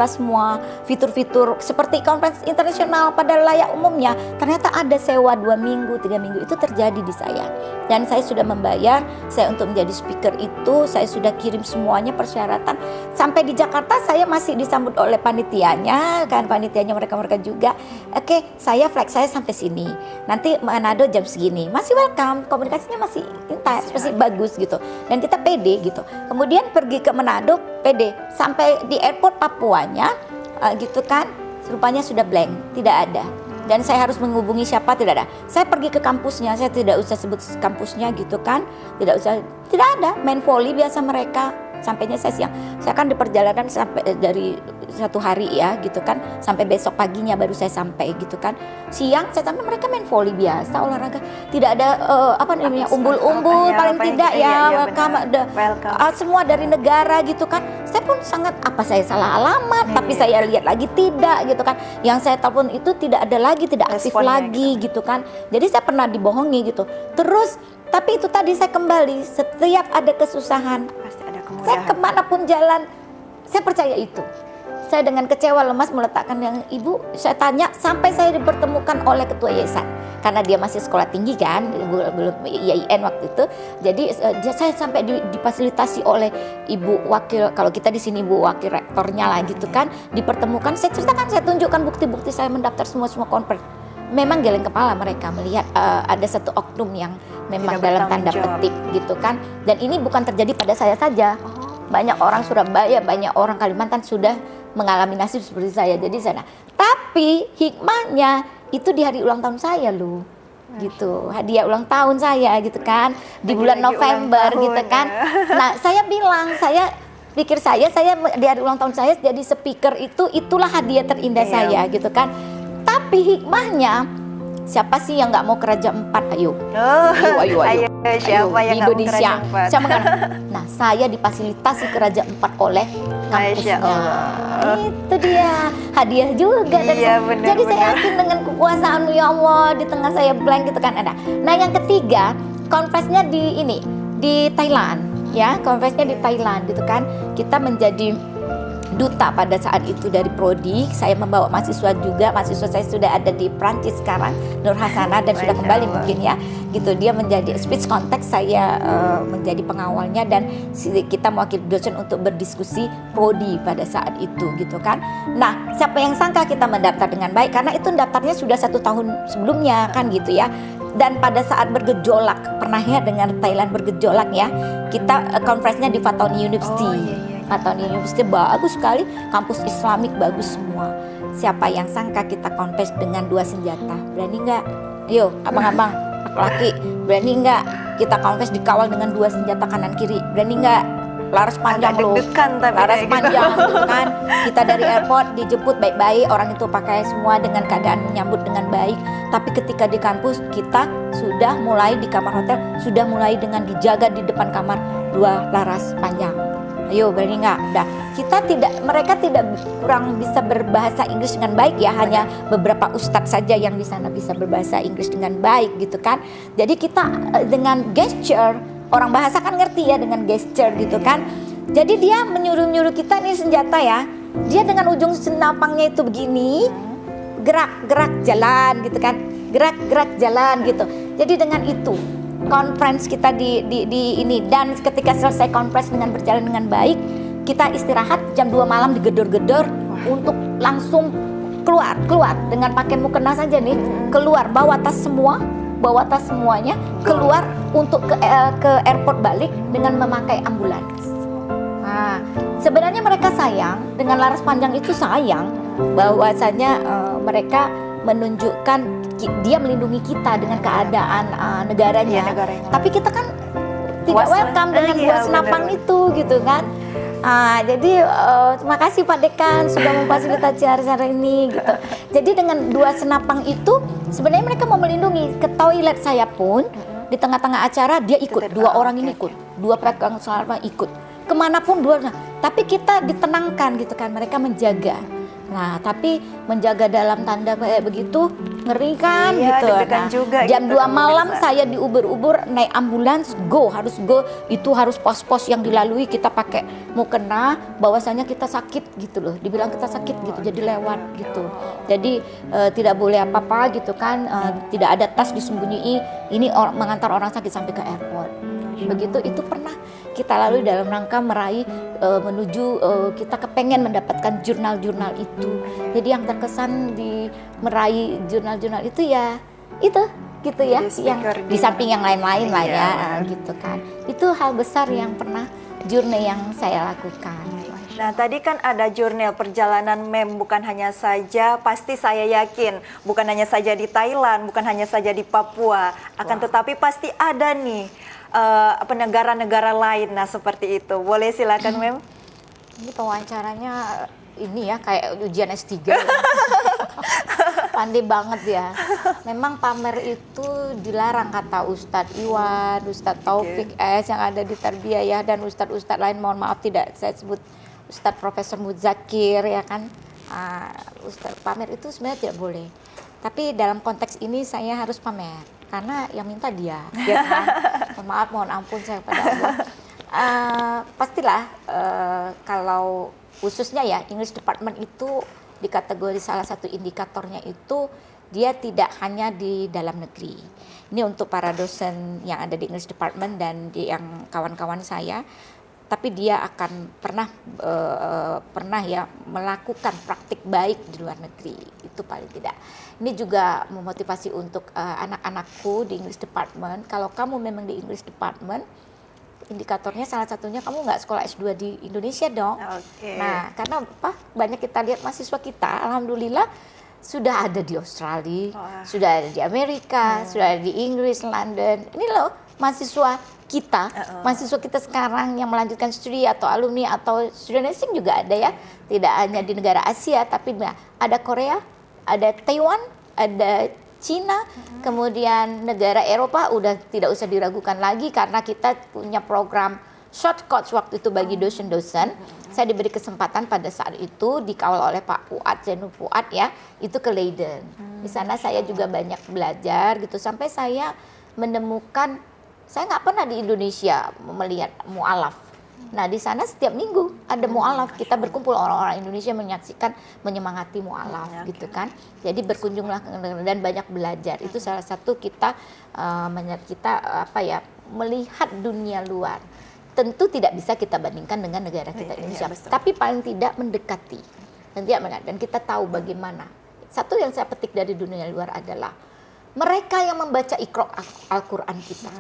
semua fitur-fitur seperti konferensi internasional pada layak umumnya. Ternyata ada sewa 2 minggu, 3 minggu, itu terjadi di saya. Dan saya sudah membayar, saya untuk menjadi speaker itu, saya sudah kirim semuanya persyaratan. Sampai di Jakarta saya masih disambut oleh panitianya, kan panitianya mereka juga. Oke, saya flight saya sampai sini. Nanti Manado jam segini. Masih welcome, komunikasinya masih intens, masih bagus gitu. Dan kita pede gitu. Kemudian pergi ke Manado, pede. Sampai di airport Papuanya gitu kan, rupanya sudah blank, tidak ada. Dan saya harus menghubungi siapa, tidak ada. Saya pergi ke kampusnya, saya tidak usah sebut kampusnya gitu kan, tidak ada, main volley biasa mereka. Sampainya saya siang, saya kan di perjalanan sampai dari 1 hari ya gitu kan, sampai besok paginya baru saya sampai gitu kan. Siang saya sampai, mereka main volley biasa, olahraga, tidak ada umbul-umbul, paling tidak welcome. Semua dari negara gitu kan. Saya pun sangat, apa saya salah alamat, tapi saya lihat lagi tidak gitu kan. Yang saya telepon itu tidak ada lagi, tidak aktif lagi gitu kan. Jadi saya pernah dibohongi gitu. Terus tapi itu tadi saya kembali, setiap ada kesusahan pasti ada kemudahan. Saya kemanapun jalan, saya percaya itu. Saya dengan kecewa lemas meletakkan yang ibu, saya tanya sampai saya dipertemukan oleh ketua yayasan. Karena dia masih sekolah tinggi kan, belum IAIN waktu itu. Jadi saya sampai difasilitasi oleh ibu wakil, kalau kita di sini ibu wakil rektornya lah gitu kan, dipertemukan. Saya ceritakan, saya tunjukkan bukti-bukti saya mendaftar semua konvert. Memang geleng kepala mereka melihat ada satu oknum yang memang dalam tanda petik gitu kan. Dan ini bukan terjadi pada saya saja. Banyak orang Surabaya, banyak orang Kalimantan sudah mengalami nasib seperti saya. Jadi sana. Tapi hikmahnya itu di hari ulang tahun saya loh. Gitu. Hadiah ulang tahun saya gitu kan. Di bulan November gitu kan. Nah, saya bilang, saya pikir saya di hari ulang tahun saya jadi speaker itulah hadiah terindah saya gitu kan. Tapi hikmahnya, siapa sih yang nggak mau ke Raja Empat? Ayo. Siapa yang nggak mau ke Raja Empat? Nah, saya difasilitasi ke Raja Empat oleh kampusnya. Itu dia, hadiah juga. Jadi saya yakin dengan kekuasaan-Mu ya Allah, di tengah saya blank gitu kan ada. Nah, yang ketiga, konferensinya di Thailand ya, konferensinya di Thailand gitu kan. Kita menjadi duta pada saat itu dari Prodi. Saya membawa mahasiswa juga. Mahasiswa saya sudah ada di Prancis sekarang, Nur Hasanah, dan sudah kembali mungkin ya. Gitu, dia menjadi speech context, saya menjadi pengawalnya, dan kita mewakili dosen untuk berdiskusi Prodi pada saat itu gitu kan. Nah, siapa yang sangka kita mendaftar dengan baik, karena itu daftarnya sudah 1 tahun sebelumnya kan gitu ya. Dan pada saat bergejolak, pernah ya dengan Thailand bergejolak ya, kita konferensinya di Fatoni University. Fatoni University bagus sekali, kampus Islamik bagus semua. Siapa yang sangka kita konfes dengan 2 senjata? Berani nggak? Ayo, abang-abang, laki-laki, berani nggak kita konfes dikawal dengan 2 senjata kanan kiri? Berani nggak? laras panjang loh. Deg-degan tapi laras kayak panjang gitu. gitu kan. Kita dari airport dijemput baik-baik, orang itu pakai semua dengan keadaan menyambut dengan baik. Tapi ketika di kampus kita sudah mulai di kamar hotel, sudah mulai dengan dijaga di depan kamar 2 laras panjang. Ayo berani nggak? Dah, mereka tidak kurang bisa berbahasa Inggris dengan baik ya, hanya beberapa ustadz saja yang di sana bisa berbahasa Inggris dengan baik gitu kan. Jadi kita dengan gesture, orang bahasa kan ngerti ya dengan gesture gitu kan. Jadi dia menyuruh kita nih senjata ya. Dia dengan ujung senapangnya itu begini, gerak-gerak jalan gitu kan, gerak-gerak jalan gitu. Jadi dengan itu conference kita di ini, dan ketika selesai conference dengan berjalan dengan baik, kita istirahat jam 2 malam digedor-gedor untuk langsung keluar dengan pakai mukena saja nih, keluar bawa tas semuanya keluar untuk ke airport balik dengan memakai ambulans. Nah, sebenarnya mereka sayang dengan laras panjang itu, sayang bahwasanya mereka menunjukkan dia melindungi kita dengan keadaan negaranya. Tapi kita kan tidak welcome dengan 2 senapang itu gitu kan. Jadi terima kasih Pak Dekan sudah memfasilitasi acara ini gitu. Jadi dengan 2 senapang itu sebenarnya mereka mau melindungi. Ke toilet saya pun di tengah-tengah acara dia ikut, 2 orang ini ikut, 2 pedagang senapang ikut. Kemanapun 2, tapi kita ditenangkan gitu kan, mereka menjaga. Nah, tapi menjaga dalam tanda kayak begitu ngeri kan gitu. Nah, juga jam gitu, 2 malam saya diuber-uber naik ambulans, harus go. Itu harus pos-pos yang dilalui, kita pakai mukena bahwasanya kita sakit gitu loh. Dibilang kita sakit gitu, jadi lewat gitu. Jadi tidak boleh apa-apa gitu kan, tidak ada tas disembunyi. Ini mengantar orang sakit sampai ke airport. Begitu itu pernah kita lalui dalam rangka meraih menuju kita kepengen mendapatkan jurnal-jurnal itu. Jadi yang terkesan di meraih jurnal-jurnal itu ya itu gitu ya, yang di samping yang lain-lain lah ya gitu kan. Itu hal besar yang pernah jurnal yang saya lakukan. Nah, tadi kan ada jurnal perjalanan Mem, bukan hanya saja, pasti saya yakin, bukan hanya saja di Thailand, bukan hanya saja di Papua, akan tetapi pasti ada nih negara-negara lain. Nah, seperti itu. Boleh silakan Mem. Ini pewawancaranya ini ya kayak ujian S3. Pandai banget ya. Memang pamer itu dilarang kata Ustadz Iwan, Ustadz Taufik S yang ada di Tarbiyah dan Ustadz-Ustadz lain, mohon maaf tidak saya sebut, Ustadz Profesor Muzakir ya kan. Ustadz pamer itu sebenarnya tidak boleh. Tapi dalam konteks ini saya harus pamer karena yang minta dia. Ya kan? Mohon ampun saya kepada Allah. Pastilah kalau khususnya ya English Department itu di kategori salah satu indikatornya itu dia tidak hanya di dalam negeri. Ini untuk para dosen yang ada di English Department dan yang kawan-kawan saya, tapi dia akan pernah ya melakukan praktik baik di luar negeri, itu paling tidak. Ini juga memotivasi untuk anak-anakku di English Department. Kalau kamu memang di English Department, indikatornya salah satunya kamu nggak sekolah S2 di Indonesia dong. Nah, karena apa? Banyak kita lihat mahasiswa kita, alhamdulillah sudah ada di Australia, sudah ada di Amerika, sudah ada di Inggris, London. Ini loh mahasiswa kita, mahasiswa kita sekarang yang melanjutkan studi atau alumni atau student nursing juga ada ya. Tidak hanya di negara Asia, tapi ada Korea, ada Taiwan, ada Cina, kemudian negara Eropa udah tidak usah diragukan lagi karena kita punya program short course waktu itu bagi dosen-dosen. Saya diberi kesempatan pada saat itu dikawal oleh Pak Fuad, Zainul Fuad ya, itu ke Leiden. Di sana saya juga banyak belajar gitu sampai saya menemukan, saya nggak pernah di Indonesia melihat mu'alaf. Nah di sana setiap minggu ada mu'alaf, kita berkumpul orang-orang Indonesia menyaksikan, menyemangati mu'alaf gitu kan. Jadi berkunjunglah dan banyak belajar. Itu salah satu kita melihat dunia luar. Tentu tidak bisa kita bandingkan dengan negara kita Indonesia, tapi paling tidak mendekati. Dan kita tahu bagaimana. Satu yang saya petik dari dunia luar adalah mereka yang membaca Iqra Al-Quran kita,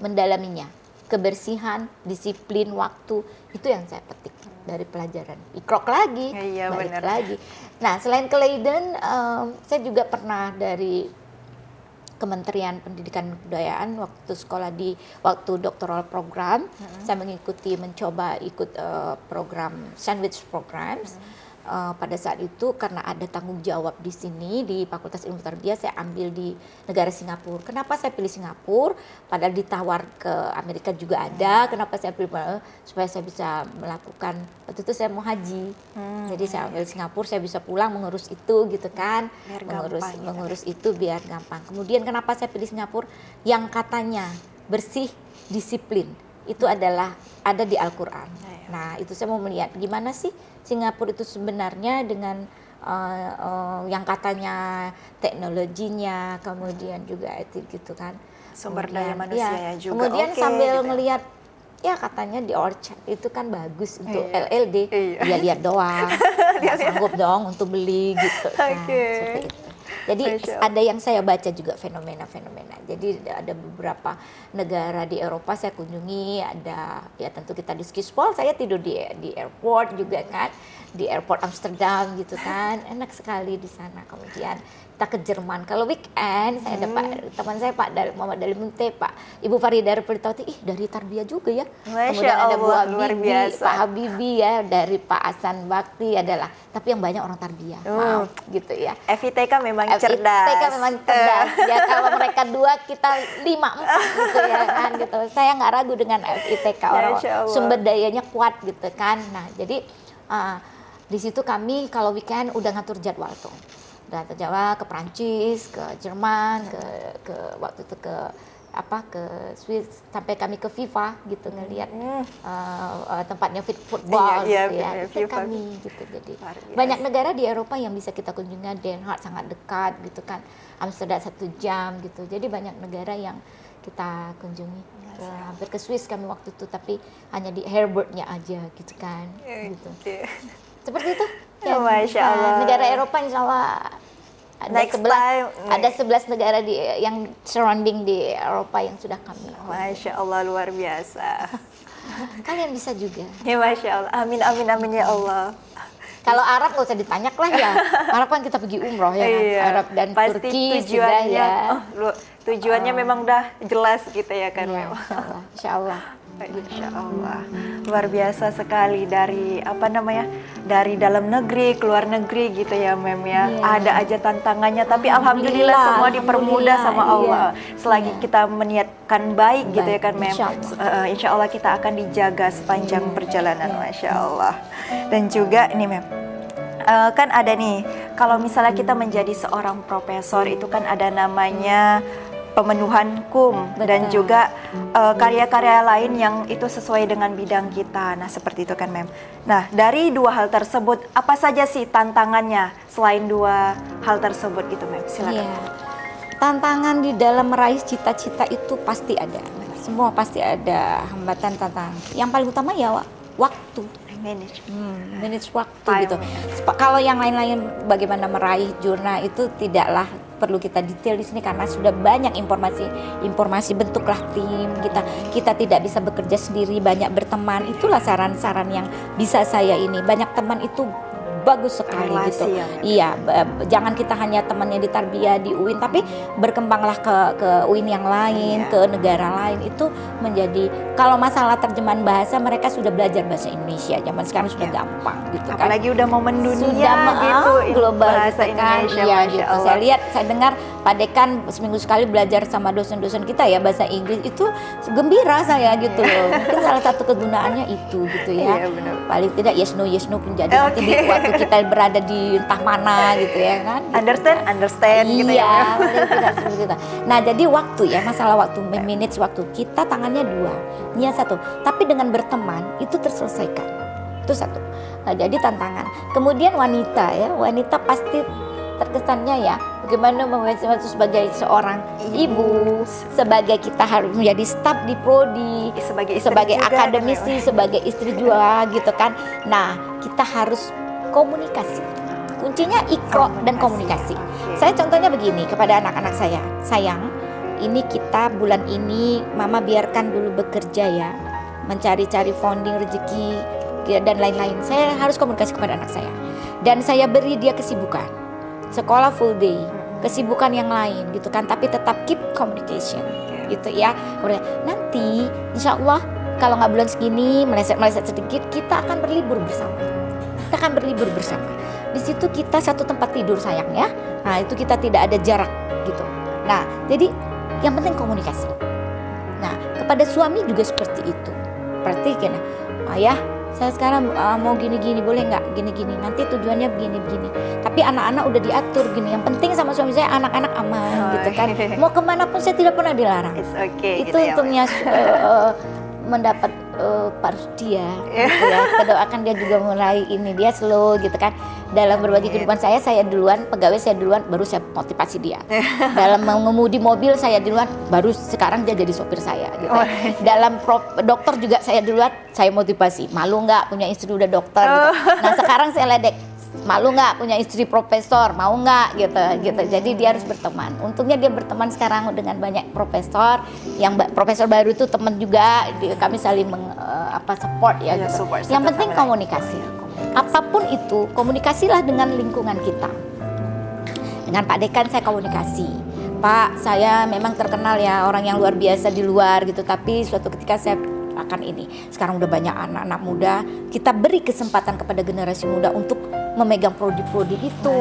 mendalaminya. Kebersihan, disiplin, waktu, itu yang saya petik dari pelajaran. Iqra lagi, balik lagi. Nah, selain ke Leiden, saya juga pernah Kementerian Pendidikan dan Kebudayaan waktu doktoral program. Saya mencoba ikut program sandwich programs. Pada saat itu karena ada tanggung jawab di sini di Fakultas Ilmu Tarbiyah, saya ambil di negara Singapura. Kenapa saya pilih Singapura? Padahal ditawar ke Amerika juga ada. Kenapa saya pilih? Supaya saya bisa melakukan, waktu itu saya mau haji. Jadi saya ambil Singapura, saya bisa pulang mengurus itu gitu kan. Mengurus itu biar gampang. Kemudian kenapa saya pilih Singapura? Yang katanya bersih, disiplin. Itu adalah ada di Al-Quran. Nah, itu saya mau melihat gimana sih Singapura itu sebenarnya dengan yang katanya teknologinya, kemudian juga itu gitu kan. Sumber daya manusianya juga. Kemudian sambil melihat ya katanya di Orchard itu kan bagus untuk LLD. Ya lihat doang. Nggak sanggup dong untuk beli gitu kan. Seperti itu. Jadi ada yang saya baca juga fenomena-fenomena. Jadi ada beberapa negara di Eropa saya kunjungi, ada ya tentu kita di Schiphol, saya tidur di airport juga kan, di airport Amsterdam gitu kan, enak sekali di sana. Kemudian kita ke Jerman. Kalau weekend saya ada teman saya Pak Muhammad Dalil Munte, Pak Ibu Farida Pertauti, dari Tarbiyah juga ya. Kemudian ada Bu Habibie, Pak Habibie ya, dari Pak Hasan Bakti adalah, tapi yang banyak orang Tarbiyah. Maaf gitu ya. FITK memang cerdas. FITK memang cerdas. Ya kalau mereka 2 kita 5 4 gitu ya kan gitu. Saya nggak ragu dengan FITK, orang sumber dayanya kuat gitu kan. Nah, jadi di situ kami kalau weekend udah ngatur jadwal tuh. Udah Jawa, ke Prancis, ke Jerman, ke waktu itu ke Swiss, sampai kami ke FIFA gitu ngelihat tempatnya football gitu ya. Itu kami gitu. Jadi banyak negara di Eropa yang bisa kita kunjungi. Den Haag sangat dekat gitu kan. Amsterdam 1 jam gitu. Jadi banyak negara yang kita kunjungi. Hampir ke Swiss kami waktu itu, tapi hanya di Herbertnya aja gitu kan. Gitu. Seperti itu. Ya, Masya Allah. Negara Eropa insya Allah ada 11 negara yang surrounding di Eropa yang sudah kami. Masya Allah, luar biasa. Kalian bisa juga. Ya Masya Allah, amin amin amin ya Allah. Kalau Arab nggak usah ditanya lah ya. Arab kan kita pergi umroh ya. Arab dan pasti Turki sudah ya. Tujuannya memang udah jelas gitu ya kan. Ya, Insya Allah. Insya Allah, luar biasa sekali dari dari dalam negeri ke luar negeri gitu ya Mem ya. Ada aja tantangannya, tapi alhamdulillah semua dipermudah sama Allah. Selagi kita meniatkan baik gitu ya kan Mem. Insya Allah kita akan dijaga sepanjang perjalanan, Masya Allah. Dan juga ini Mem, kan ada nih, kalau misalnya kita menjadi seorang profesor itu kan ada namanya pemenuhan KUM. Betul. Dan juga karya-karya lain yang itu sesuai dengan bidang kita. Nah seperti itu kan Mem. Nah dari 2 hal tersebut apa saja sih tantangannya selain 2 hal tersebut itu Mem? Silakan. Tantangan di dalam meraih cita-cita itu pasti ada. Semua pasti ada hambatan, tantangan. Yang paling utama ya waktu. Manage waktu gitu. Kalau yang lain-lain bagaimana meraih jurnal itu tidaklah perlu kita detail di sini karena sudah banyak informasi bentuklah tim kita tidak bisa bekerja sendiri, banyak berteman. Itulah saran-saran yang bisa saya ini, banyak teman itu bagus sekali gitu. Iya, jangan kita hanya temannya di Tarbiyah, di UIN, tapi berkembanglah ke UIN yang lain, ke negara lain. Itu menjadi, kalau masalah terjemahan bahasa, mereka sudah belajar bahasa Indonesia. Zaman sekarang sudah gampang gitu kan. Apalagi udah mau mendunia sudah gitu, global bahasa gitu kan. Indonesia. Iya gitu. Saya lihat, saya dengar Pak Dekan seminggu sekali belajar sama dosen-dosen kita ya bahasa Inggris, itu gembira saya gitu loh. Mungkin salah satu kegunaannya itu gitu ya. Paling tidak yes no pun jadi nanti di waktu kita berada di entah mana gitu ya kan. Understand gitu ya. Tidak seperti itu. Nah jadi waktu ya, masalah waktu, manage waktu. Kita tangannya 2, niat 1. Tapi dengan berteman itu terselesaikan. Itu 1. Nah jadi tantangan. Kemudian wanita pasti terkesannya ya bagaimana membuat sebagai seorang ibu, sebagai kita harus menjadi staf di prodi, sebagai akademisi, sebagai istri juga gitu kan. Nah kita harus komunikasi. Kuncinya ikro dan komunikasi. Saya contohnya begini kepada anak-anak saya, sayang, ini kita bulan ini mama biarkan dulu bekerja ya, mencari-cari founding rezeki dan lain-lain. Saya harus komunikasi kepada anak saya dan saya beri dia kesibukan. Sekolah full day, kesibukan yang lain gitu kan, tapi tetap keep communication gitu ya. Nanti insya Allah kalau nggak bulan segini meleset sedikit, kita akan berlibur bersama. Di situ kita satu tempat tidur sayang ya. Nah itu kita tidak ada jarak gitu. Nah jadi yang penting komunikasi. Nah kepada suami juga seperti itu. Berarti gini, ayah saya sekarang mau gini-gini, boleh nggak gini-gini, nanti tujuannya begini-begini. Tapi anak-anak udah diatur gini. Yang penting sama suami saya anak-anak aman gitu kan. Mau kemana pun saya tidak pernah dilarang. It's okay, itu gitu untungnya mendapat Pak Rusdi ya, gitu ya. Kita doakan dia juga mulai ini, dia slow gitu kan. Dalam berbagi kehidupan saya duluan, pegawai saya duluan, baru saya motivasi dia. Dalam mengemudi mobil saya duluan, baru sekarang dia jadi sopir saya gitu. Dalam dokter juga saya duluan, saya motivasi. Malu nggak punya istri udah dokter gitu. Nah sekarang saya ledek, malu nggak punya istri profesor, mau nggak gitu. Jadi dia harus berteman. Untungnya dia berteman sekarang dengan banyak profesor. Yang profesor baru itu teman juga, kami saling support ya gitu. Support, yang penting komunikasi. Apapun itu, komunikasilah dengan lingkungan kita. Dengan Pak Dekan saya komunikasi. Pak, saya memang terkenal ya orang yang luar biasa di luar gitu, tapi suatu ketika saya akan ini. Sekarang udah banyak anak-anak muda, kita beri kesempatan kepada generasi muda untuk memegang prodi-prodi itu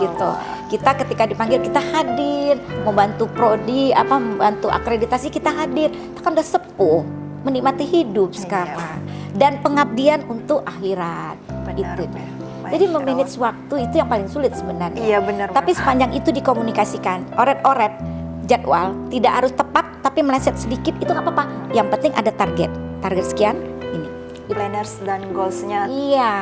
gitu. Kita ketika dipanggil kita hadir, membantu prodi membantu akreditasi kita hadir. Kita kan udah sepuh, menikmati hidup sekarang dan pengabdian untuk akhirat. Itu. Jadi memanage waktu itu yang paling sulit sebenarnya. Iya benar. Tapi sepanjang itu dikomunikasikan, oret-oret jadwal tidak harus tepat, tapi meleset sedikit itu nggak apa-apa. Yang penting ada target sekian ini. Planners dan goalsnya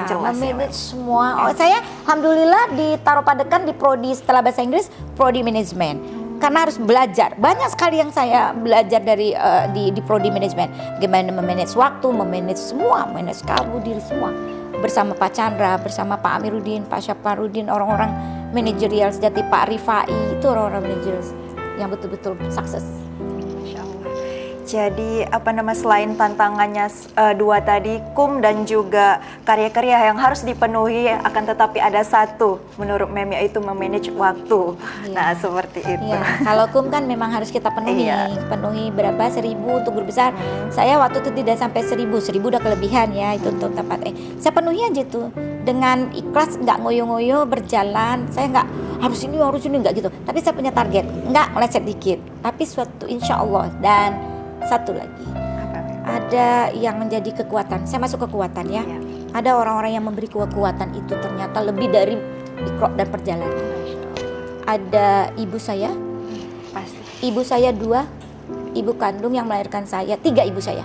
jelas memanage semua. Saya alhamdulillah ditaruh Pak Dekan di prodi setelah bahasa Inggris, prodi manajemen. Karena harus belajar. Banyak sekali yang saya belajar dari di prodi manajemen. Gimana memanage waktu, memanage semua, manage kalbu diri semua. Bersama Pak Chandra, bersama Pak Amiruddin, Pak Syaparudin, orang-orang manajerial sejati, Pak Rifai, itu orang-orang manajerial yang betul-betul sukses. Jadi selain tantangannya dua tadi, kum dan juga karya-karya yang harus dipenuhi, akan tetapi ada satu menurut Mem, yaitu memanage waktu. Nah seperti itu. Kalau kum kan memang harus kita penuhi. Penuhi berapa? 1000 untuk guru besar. Saya waktu itu tidak sampai 1000 udah kelebihan ya itu untuk tempat. Saya penuhi aja tuh dengan ikhlas, nggak ngoyo-ngoyo berjalan. Saya nggak harus ini nggak gitu. Tapi saya punya target, nggak meleset dikit. Tapi suatu insya Allah. Dan satu lagi, ada yang menjadi kekuatan. Saya masuk kekuatan ya. Ada orang-orang yang memberi kekuatan itu ternyata lebih dari ikhlas dan perjalanan. Ada ibu saya, ibu saya 2, ibu kandung yang melahirkan saya, 3 ibu saya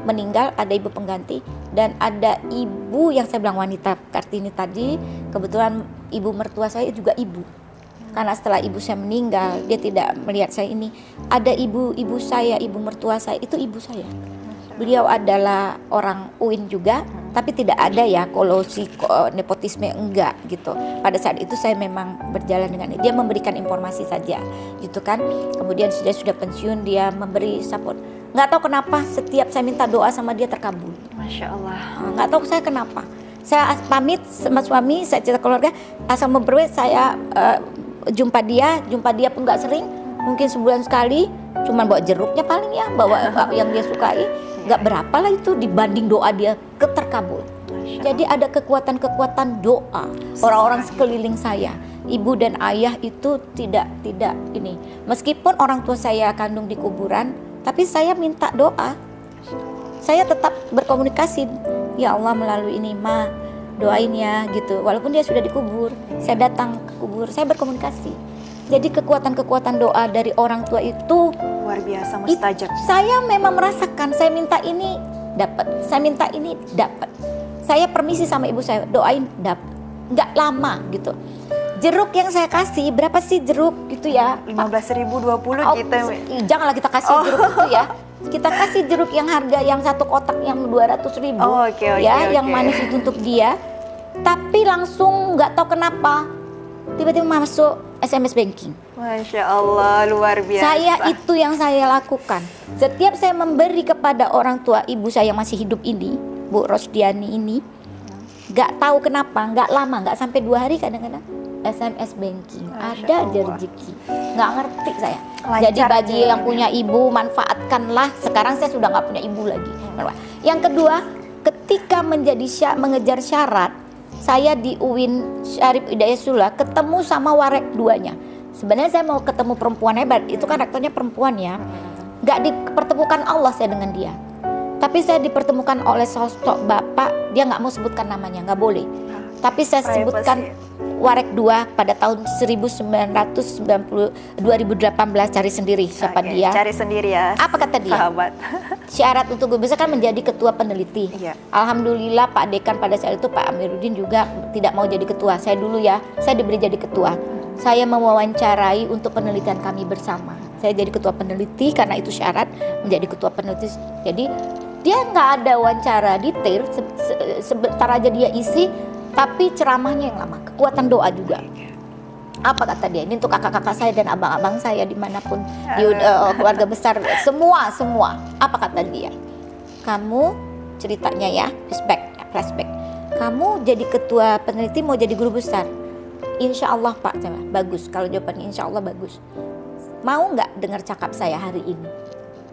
meninggal, ada ibu pengganti, dan ada ibu yang saya bilang wanita Kartini tadi. Kebetulan ibu mertua saya juga ibu. Karena setelah ibu saya meninggal, dia tidak melihat saya ini. Ada ibu saya, ibu mertua saya, itu ibu saya. Beliau adalah orang UIN juga, tapi tidak ada ya kolosi nepotisme, enggak gitu. Pada saat itu saya memang berjalan dengan dia, memberikan informasi saja gitu kan. Kemudian sudah pensiun, dia memberi support. Nggak tahu kenapa setiap saya minta doa sama dia terkabul. Masya Allah. Nggak tahu saya kenapa. Saya pamit sama suami, saya cerita keluarga, asal memperoleh saya jumpa dia pun nggak sering, mungkin sebulan sekali, cuman bawa jeruknya paling ya, bawa yang dia sukai, nggak berapa lah itu dibanding doa dia terkabul. Jadi ada kekuatan doa orang-orang sekeliling saya, ibu dan ayah itu tidak ini, meskipun orang tua saya kandung di kuburan, tapi saya minta doa, saya tetap berkomunikasi, ya Allah melalui ini doain ya gitu, walaupun dia sudah dikubur, saya datang ke kubur, saya berkomunikasi. Jadi kekuatan doa dari orang tua itu luar biasa, mustajab. Saya memang merasakan, saya minta ini dapat, saya minta ini dapat. Saya permisi sama ibu saya, doain dapat. Nggak lama gitu. Jeruk yang saya kasih, berapa sih jeruk gitu ya? 15.000, 20 gitu. Janganlah kita kasih jeruk itu ya. Kita kasih jeruk yang harga yang satu kotak yang 200.000 yang manis itu untuk dia. Tapi langsung nggak tahu kenapa tiba-tiba masuk SMS banking. Masya Allah, luar biasa. Saya itu yang saya lakukan. Setiap saya memberi kepada orang tua ibu saya yang masih hidup ini, Bu Rosdiani ini, nggak tahu kenapa, nggak lama, nggak sampai 2 hari kadang-kadang SMS banking, Masya ada aja Allah. rezeki. Nggak ngerti saya. Lancar Jadi bagi aja yang punya ibu, manfaatkanlah. Sekarang saya sudah nggak punya ibu lagi. Yang kedua, ketika mengejar syarat, saya di UIN Syarif Hidayatullah ketemu sama warek duanya. Sebenarnya saya mau ketemu perempuan hebat, itu kan rektornya perempuan ya. Nggak dipertemukan Allah saya dengan dia. Tapi saya dipertemukan oleh sosok bapak, dia nggak mau sebutkan namanya, nggak boleh. Tapi saya sebutkan warek dua pada tahun 2018, cari sendiri siapa dia. Cari sendiri ya. Apa kata dia? Sahabat. Syarat untuk guru besar kan menjadi ketua peneliti. Iya. Alhamdulillah Pak Dekan pada saat itu Pak Amiruddin juga tidak mau jadi ketua. Saya dulu ya, saya diberi jadi ketua. Saya mewawancarai untuk penelitian kami bersama. Saya jadi ketua peneliti karena itu syarat menjadi ketua peneliti. Jadi dia nggak ada wawancara detail, sebentar aja dia isi, tapi ceramahnya yang lama, kekuatan doa juga. Apa kata dia? Ini untuk kakak-kakak saya dan abang-abang saya dimanapun di keluarga besar, semua. Apa kata dia? Kamu ceritanya ya, flashback. Kamu jadi ketua peneliti mau jadi guru besar? Insya Allah Pak, bagus. Kalau jawabannya insya Allah bagus. Mau nggak dengar cakap saya hari ini?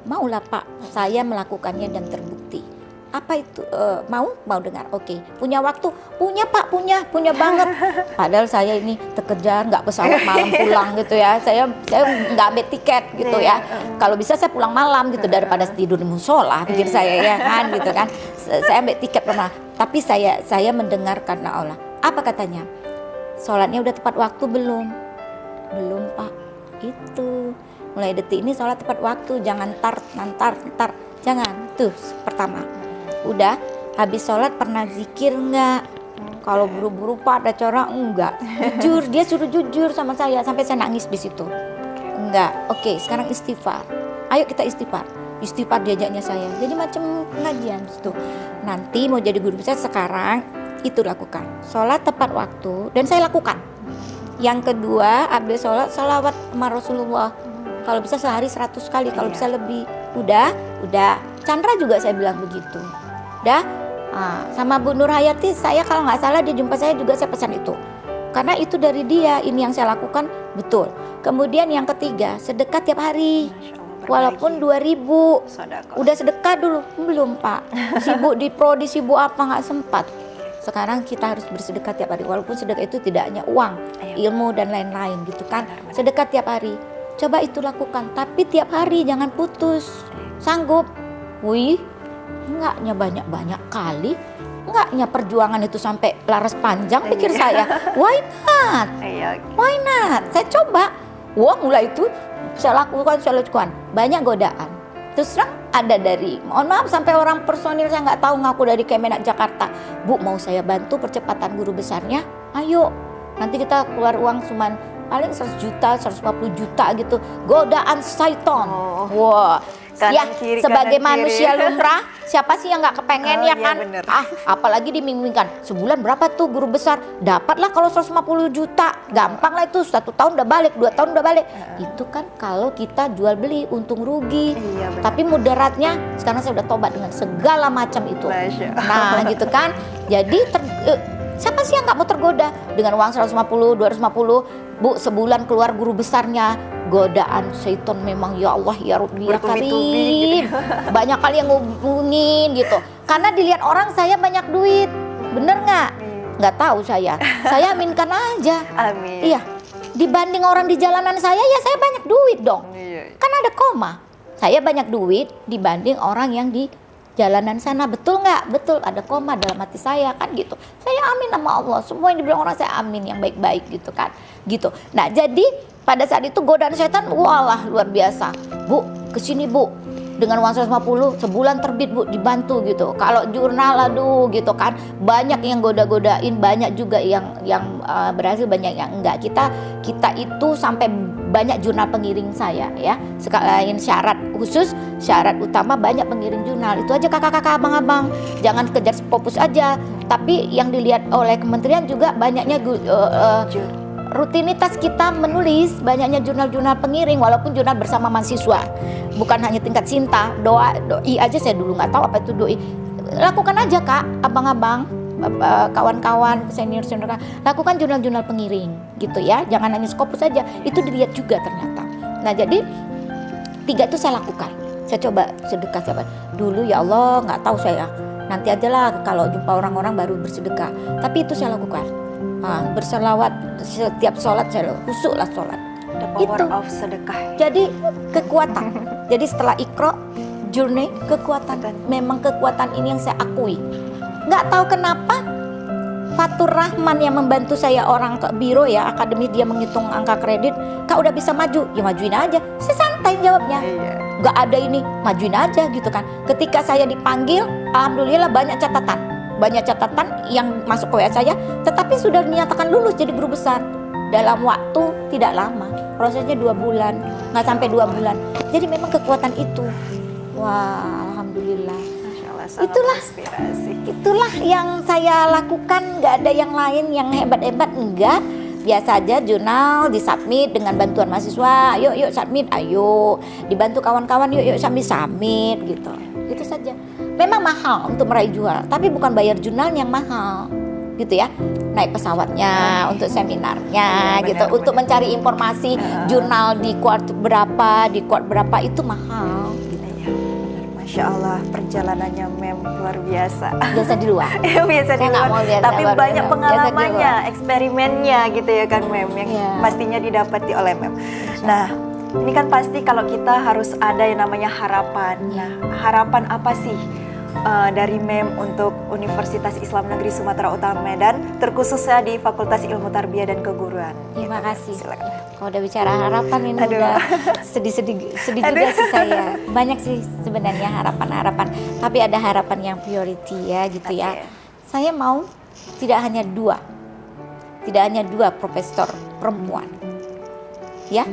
Maulah Pak, saya melakukannya dan terbukti. Apa itu? Mau dengar? Oke. Punya waktu? Punya Pak, punya banget. Padahal saya ini terkejar, nggak pesawat malam pulang gitu ya. Saya nggak ambil tiket gitu ya. Kalau bisa saya pulang malam gitu daripada tidur di musola, pikir saya ya kan gitu kan. Saya ambil tiket pernah. Tapi saya mendengar karena Allah. Apa katanya? Sholatnya udah tepat waktu belum? Belum Pak. Itu. Mulai detik ini sholat tepat waktu, jangan ntar. Jangan. Tuh pertama. Udah, habis sholat pernah zikir enggak? Kalau buru-buru Pak ada cara enggak? Jujur, dia suruh jujur sama saya sampai saya nangis di situ. Enggak. Oke, sekarang istighfar. Ayo kita istighfar. Istighfar diajaknya saya. Jadi macam pengajian gitu. Nanti mau jadi guru besar sekarang itu lakukan. Sholat tepat waktu dan saya lakukan. Yang kedua, habis sholat salawat sama Rasulullah. Kalau bisa sehari 100 kali, kalau bisa lebih. Udah. Chandra juga saya bilang begitu. Udah. Sama Bu Nur Hayati, saya kalau nggak salah dia jumpa saya juga saya pesan itu. Karena itu dari dia, ini yang saya lakukan betul. Kemudian yang ketiga, sedekah tiap hari. Walaupun 2.000. Udah sedekah dulu? Belum Pak. Sibuk di prodi, sibuk apa nggak sempat. Sekarang kita harus bersedekah tiap hari. Walaupun sedekah itu tidak hanya uang, ilmu dan lain-lain gitu kan. Sedekah tiap hari. Coba itu lakukan, tapi tiap hari jangan putus. Sanggup? Wih, enggaknya banyak-banyak kali. Enggaknya perjuangan itu sampai laras panjang, pikir saya. Why not? Why not? Saya coba. Wah, mulai itu saya lakukan. Banyak godaan. Terus terang ada dari, mohon maaf sampai orang personil saya nggak tahu ngaku dari Kemenak Jakarta. Bu, mau saya bantu percepatan guru besarnya? Ayo. Nanti kita keluar uang cuman paling 100 juta, 150 juta gitu. Godaan syaiton. Wah. Ya, kiri, sebagai kanan, manusia kiri. lumrah, siapa sih yang nggak kepengen ya kan? Bener. Apalagi dimimpikan. Sebulan berapa tuh guru besar? Dapatlah kalau 150 juta. Gampang lah itu, 1 tahun udah balik, 2 tahun udah balik. Itu kan kalau kita jual beli untung rugi. Tapi mudaratnya sekarang saya udah tobat dengan segala macam itu. Nah, gitu kan. Jadi siapa sih yang nggak mau tergoda dengan uang 150, 250? Bu, sebulan keluar guru besarnya, godaan syaitan memang ya Allah ya Rabbi ya Karim. Gitu. Banyak kali yang ngubungin gitu. Karena dilihat orang saya banyak duit. Bener nggak? Nggak tahu saya. Saya aminkan aja. Amin. Iya. Dibanding orang di jalanan saya, ya saya banyak duit dong. Kan ada koma. Saya banyak duit dibanding orang yang di jalanan sana. Betul nggak? Betul, ada koma dalam hati saya kan gitu. Saya amin sama Allah. Semua yang dibilang orang saya amin yang baik-baik gitu kan. Gitu. Nah, jadi pada saat itu godaan setan walah luar biasa. Bu, kesini Bu. Dengan uang 150 sebulan terbit Bu, dibantu gitu. Kalau jurnal aduh gitu kan. Banyak yang goda-godain, banyak juga yang berhasil, banyak yang enggak. Kita itu sampai banyak jurnal pengiring saya ya. Sekalian syarat khusus, syarat utama banyak pengiring jurnal. Itu aja kakak-kakak, abang-abang. Jangan kejar popus aja. Tapi yang dilihat oleh kementerian juga banyaknya rutinitas kita menulis, banyaknya jurnal-jurnal pengiring walaupun jurnal bersama mahasiswa. Bukan hanya tingkat cinta, doi aja saya dulu nggak tahu apa itu doi. Lakukan aja Kak, abang-abang, kawan-kawan, senior-senior, lakukan jurnal-jurnal pengiring. gitu ya. Jangan hanya Scopus saja, itu dilihat juga ternyata. Nah jadi 3 itu saya lakukan. Saya coba sedekah siapa dulu, ya Allah nggak tahu saya, nanti aja lah kalau jumpa orang-orang baru bersedekah. Tapi itu saya lakukan. Berselawat setiap sholat, saya khusyuk lah sholat. The power Itu of sedekah. jadi kekuatan. Jadi setelah Iqra, journey, kekuatan. Memang kekuatan ini yang saya akui. Nggak tahu kenapa Fatur Rahman yang membantu saya, orang ke biro ya, akademis, dia menghitung angka kredit. Kak udah bisa maju, ya majuin aja. Saya santai jawabnya. Nggak ada ini, majuin aja gitu kan. Ketika saya dipanggil, alhamdulillah banyak catatan. Banyak catatan yang masuk ke WA saya, tetapi sudah dinyatakan lulus jadi guru besar. Dalam waktu tidak lama, prosesnya 2 bulan, nggak sampai 2 bulan. Jadi memang kekuatan itu. Wah, alhamdulillah. Itulah yang saya lakukan, nggak ada yang lain yang hebat-hebat, enggak. Biasa aja, jurnal disubmit dengan bantuan mahasiswa, yuk submit, ayo dibantu kawan-kawan, yuk submit gitu. Itu saja. Memang mahal untuk meraih jual, tapi bukan bayar jurnal yang mahal gitu ya, naik pesawatnya untuk seminarnya gitu, untuk mencari informasi jurnal di kuart berapa itu mahal. Masya Allah, perjalanannya Mem luar biasa. Biasa di luar. Biasa di luar. Tapi banyak pengalamannya, eksperimennya gitu ya kan Mem, yang pastinya didapati oleh Mem. Nah, ini kan pasti kalau kita harus ada yang namanya harapan. Nah, harapan apa sih dari Mem untuk Universitas Islam Negeri Sumatera Utara Medan, terkhususnya di Fakultas Ilmu Tarbiyah dan Keguruan? Terima kasih. Silakan. Kalau udah bicara harapan ini udah sedih juga sih saya. Banyak sih sebenarnya harapan-harapan, tapi ada harapan yang priority ya gitu ya. Saya mau tidak hanya dua profesor perempuan. Ya,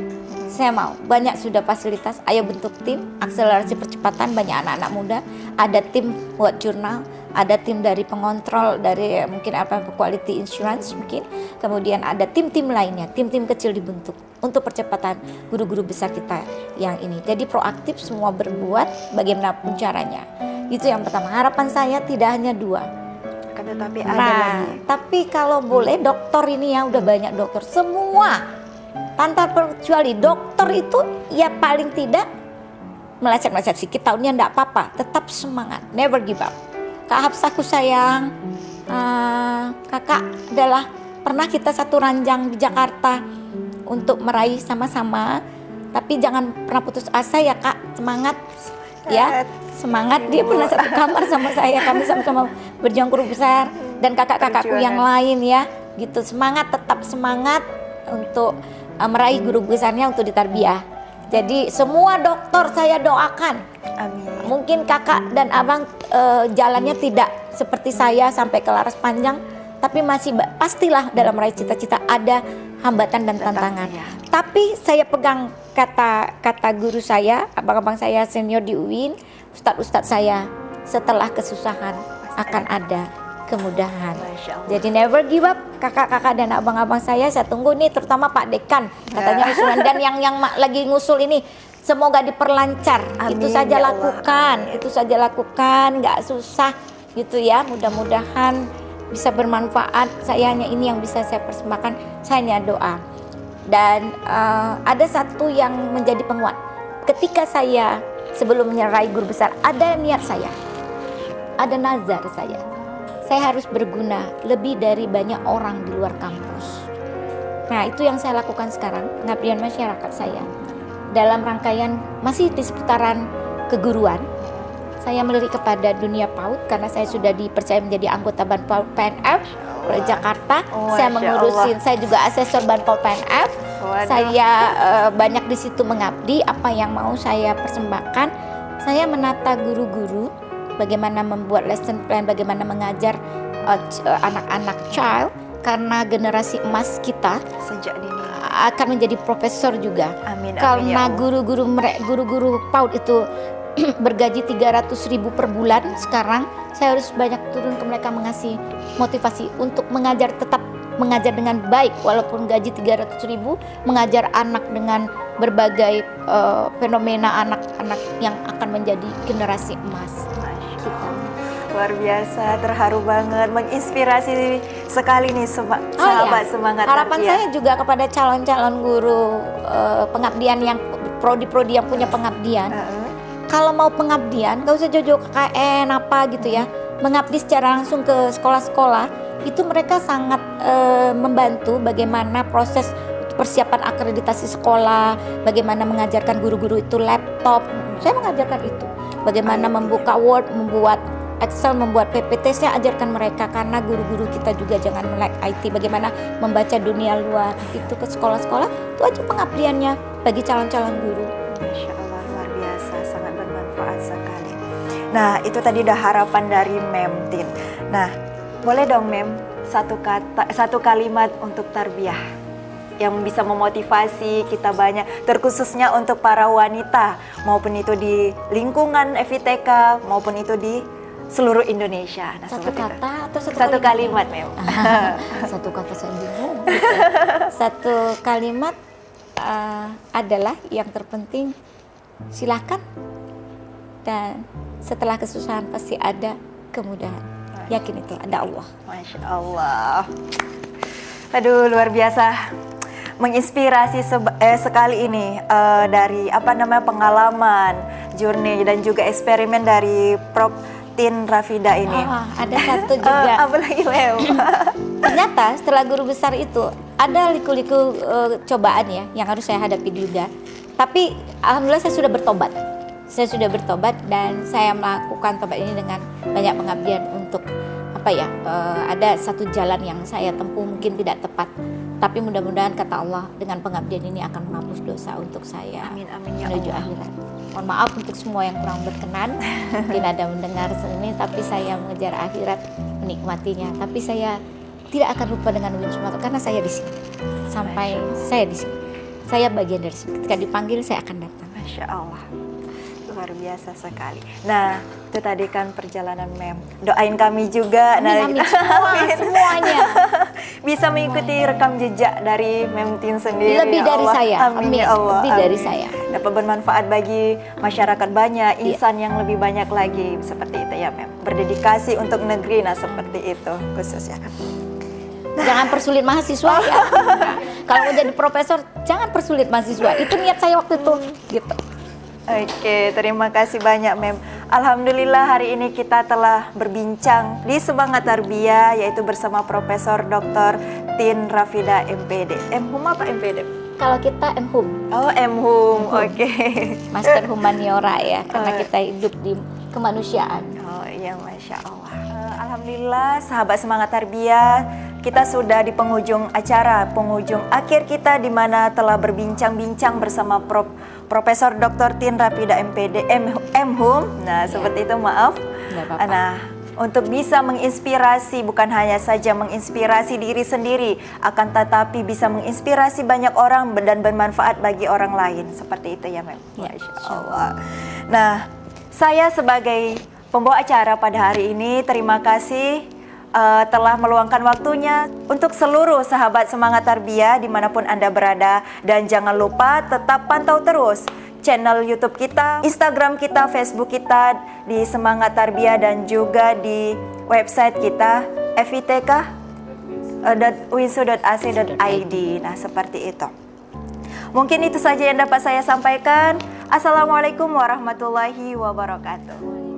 saya mau banyak sudah fasilitas. Ayo bentuk tim akselerasi percepatan, banyak anak-anak muda. Ada tim buat jurnal, ada tim dari pengontrol, dari mungkin quality insurance mungkin. Kemudian ada tim-tim lainnya, tim-tim kecil dibentuk untuk percepatan guru-guru besar kita yang ini. Jadi proaktif, semua berbuat bagaimanapun caranya. Itu yang pertama. Harapan saya tidak hanya 2. Tetapi ada lagi. Tapi kalau boleh dokter ini ya, udah banyak dokter semua. Tanpa terkecuali dokter itu ya paling tidak meleset-meleset sedikit tahunnya enggak apa-apa, tetap semangat, never give up. Kak Hafsahku sayang, kakak adalah pernah kita satu ranjang di Jakarta untuk meraih sama-sama, tapi jangan pernah putus asa ya Kak, semangat ya, semangat. Dia pernah satu kamar sama saya, kami sama-sama berjuang guru besar, dan kakak-kakakku yang lain ya, gitu, semangat, tetap semangat untuk meraih guru besarnya untuk ditarbiyah. Jadi semua dokter saya doakan. Amin. Mungkin kakak dan abang jalannya tidak seperti saya sampai ke laras panjang, tapi masih pastilah dalam meraih cita-cita ada hambatan dan tantangan. Tapi saya pegang kata guru saya, abang-abang saya senior di UIN, ustadz-ustadz saya, setelah kesusahan akan ada kemudahan. Jadi never give up, kakak-kakak dan abang-abang saya tunggu nih, terutama Pak Dekan katanya usulan, dan yang lagi ngusul ini semoga diperlancar. Amin, itu saja ya lakukan, itu saja lakukan, nggak susah gitu ya. Mudah-mudahan bisa bermanfaat. Saya hanya ini yang bisa saya persembahkan, saya hanya doa. Dan ada satu yang menjadi penguat. Ketika saya sebelum menyerahi guru besar, ada niat saya, ada nazar saya harus berguna lebih dari banyak orang di luar kampus. Nah, itu yang saya lakukan sekarang, pengabdian masyarakat saya. Dalam rangkaian masih di seputaran keguruan, saya melirik kepada dunia PAUD karena saya sudah dipercaya menjadi anggota Banpaud PNF oleh Jakarta. Saya mengurusin, saya juga asesor Banpaud PNF. Saya banyak di situ mengabdi. Apa yang mau saya persembahkan, saya menata guru-guru, bagaimana membuat lesson plan, bagaimana mengajar anak-anak child, karena generasi emas kita sejak dini akan menjadi profesor juga. Amin, karena guru-guru PAUD itu bergaji 300.000 per bulan. Sekarang saya harus banyak turun ke mereka, mengasih motivasi untuk mengajar, tetap mengajar dengan baik walaupun gaji 300.000, mengajar anak dengan berbagai fenomena anak-anak yang akan menjadi generasi emas kita. luar biasa, terharu banget, menginspirasi sekali nih sahabat semangat harapan tarbiyah. saya juga kepada calon-calon guru pengabdian yang prodi-prodi yang punya pengabdian. Kalau mau pengabdian, gak usah jauh-jauh ke KKN apa gitu ya. Mengabdi secara langsung ke sekolah-sekolah, itu mereka sangat membantu bagaimana proses persiapan akreditasi sekolah, bagaimana mengajarkan guru-guru itu laptop. Saya mengajarkan itu. Bagaimana membuka Word, membuat Excel, membuat PPT, saya ajarkan mereka karena guru-guru kita juga jangan melek IT. Bagaimana membaca dunia luar, itu ke sekolah-sekolah, itu aja pengabdiannya bagi calon-calon guru. Masya Allah, luar biasa, sangat bermanfaat sekali. Nah, itu tadi udah harapan dari Mem Tin. Nah, boleh dong Mem, satu kalimat untuk tarbiyah yang bisa memotivasi kita banyak, terkhususnya untuk para wanita, maupun itu di lingkungan FITK, maupun itu di seluruh Indonesia. Nah, satu kata atau satu kalimat Mem? Satu kata saya bingung. Satu kalimat adalah yang terpenting, silakan, dan setelah kesusahan pasti ada kemudahan. Yakin itu ada Allah. Masya Allah. Aduh, luar biasa, menginspirasi sekali ini dari pengalaman, journey dan juga eksperimen dari Prof. Tin Rafida ini. Ada satu juga. Apa lagi Mem? Ternyata setelah guru besar itu ada liku-liku cobaan ya yang harus saya hadapi juga. Tapi alhamdulillah saya sudah bertobat. Saya sudah bertobat dan saya melakukan tobat ini dengan banyak pengabdian untuk ada satu jalan yang saya tempuh mungkin tidak tepat, tapi mudah-mudahan kata Allah dengan pengabdian ini akan menghapus dosa untuk saya. Amin amin ya menuju Allah. akhirat. Mohon maaf untuk semua yang kurang berkenan. Mungkin ada mendengar ini, tapi saya mengejar akhirat, menikmatinya. Tapi saya tidak akan lupa dengan ujung Sumatera karena saya di sini. Sampai saya di sini. Saya bagian dari sini. Ketika dipanggil saya akan datang. Masya Allah. Luar biasa sekali. Nah, itu tadi kan perjalanan Mem. Doain kami juga. Amin, semuanya. Bisa mengikuti rekam jejak dari Mem Tin sendiri. Lebih ya dari Allah. saya. Amin ya Allah. Lebih dari saya. Dapat bermanfaat bagi masyarakat banyak, insan yang lebih banyak lagi. Seperti itu ya Mem. Berdedikasi untuk negeri, nah seperti itu khususnya. Jangan persulit mahasiswa ya. Kalau mau jadi profesor, jangan persulit mahasiswa. Itu niat saya waktu itu. Gitu. Oke, terima kasih banyak Mem. Alhamdulillah hari ini kita telah berbincang di Semangat Tarbiyah, yaitu bersama Profesor Dr. Tin Rafida MPD. MHum apa MPD? Kalau kita MHum. Oh, MHum. Oke. Master Humaniora ya, karena kita hidup di kemanusiaan. Oh iya, Masya Allah. Alhamdulillah sahabat Semangat Tarbiyah, kita sudah di penghujung acara, penghujung akhir kita di mana telah berbincang-bincang bersama Profesor Dr. Tin Rafida MPD MHum. Nah, seperti itu, maaf. Nah, untuk bisa menginspirasi, bukan hanya saja menginspirasi diri sendiri, akan tetapi bisa menginspirasi banyak orang dan bermanfaat bagi orang lain. Seperti itu ya, Mem. Masya Allah. Nah, saya sebagai pembawa acara pada hari ini, terima kasih telah meluangkan waktunya untuk seluruh sahabat Semangat Tarbiyah dimanapun Anda berada. Dan jangan lupa tetap pantau terus channel YouTube kita, Instagram kita, Facebook kita di Semangat Tarbiyah, dan juga di website kita fitk.winsu.ac.id. Nah, seperti itu. Mungkin itu saja yang dapat saya sampaikan. Assalamualaikum warahmatullahi wabarakatuh.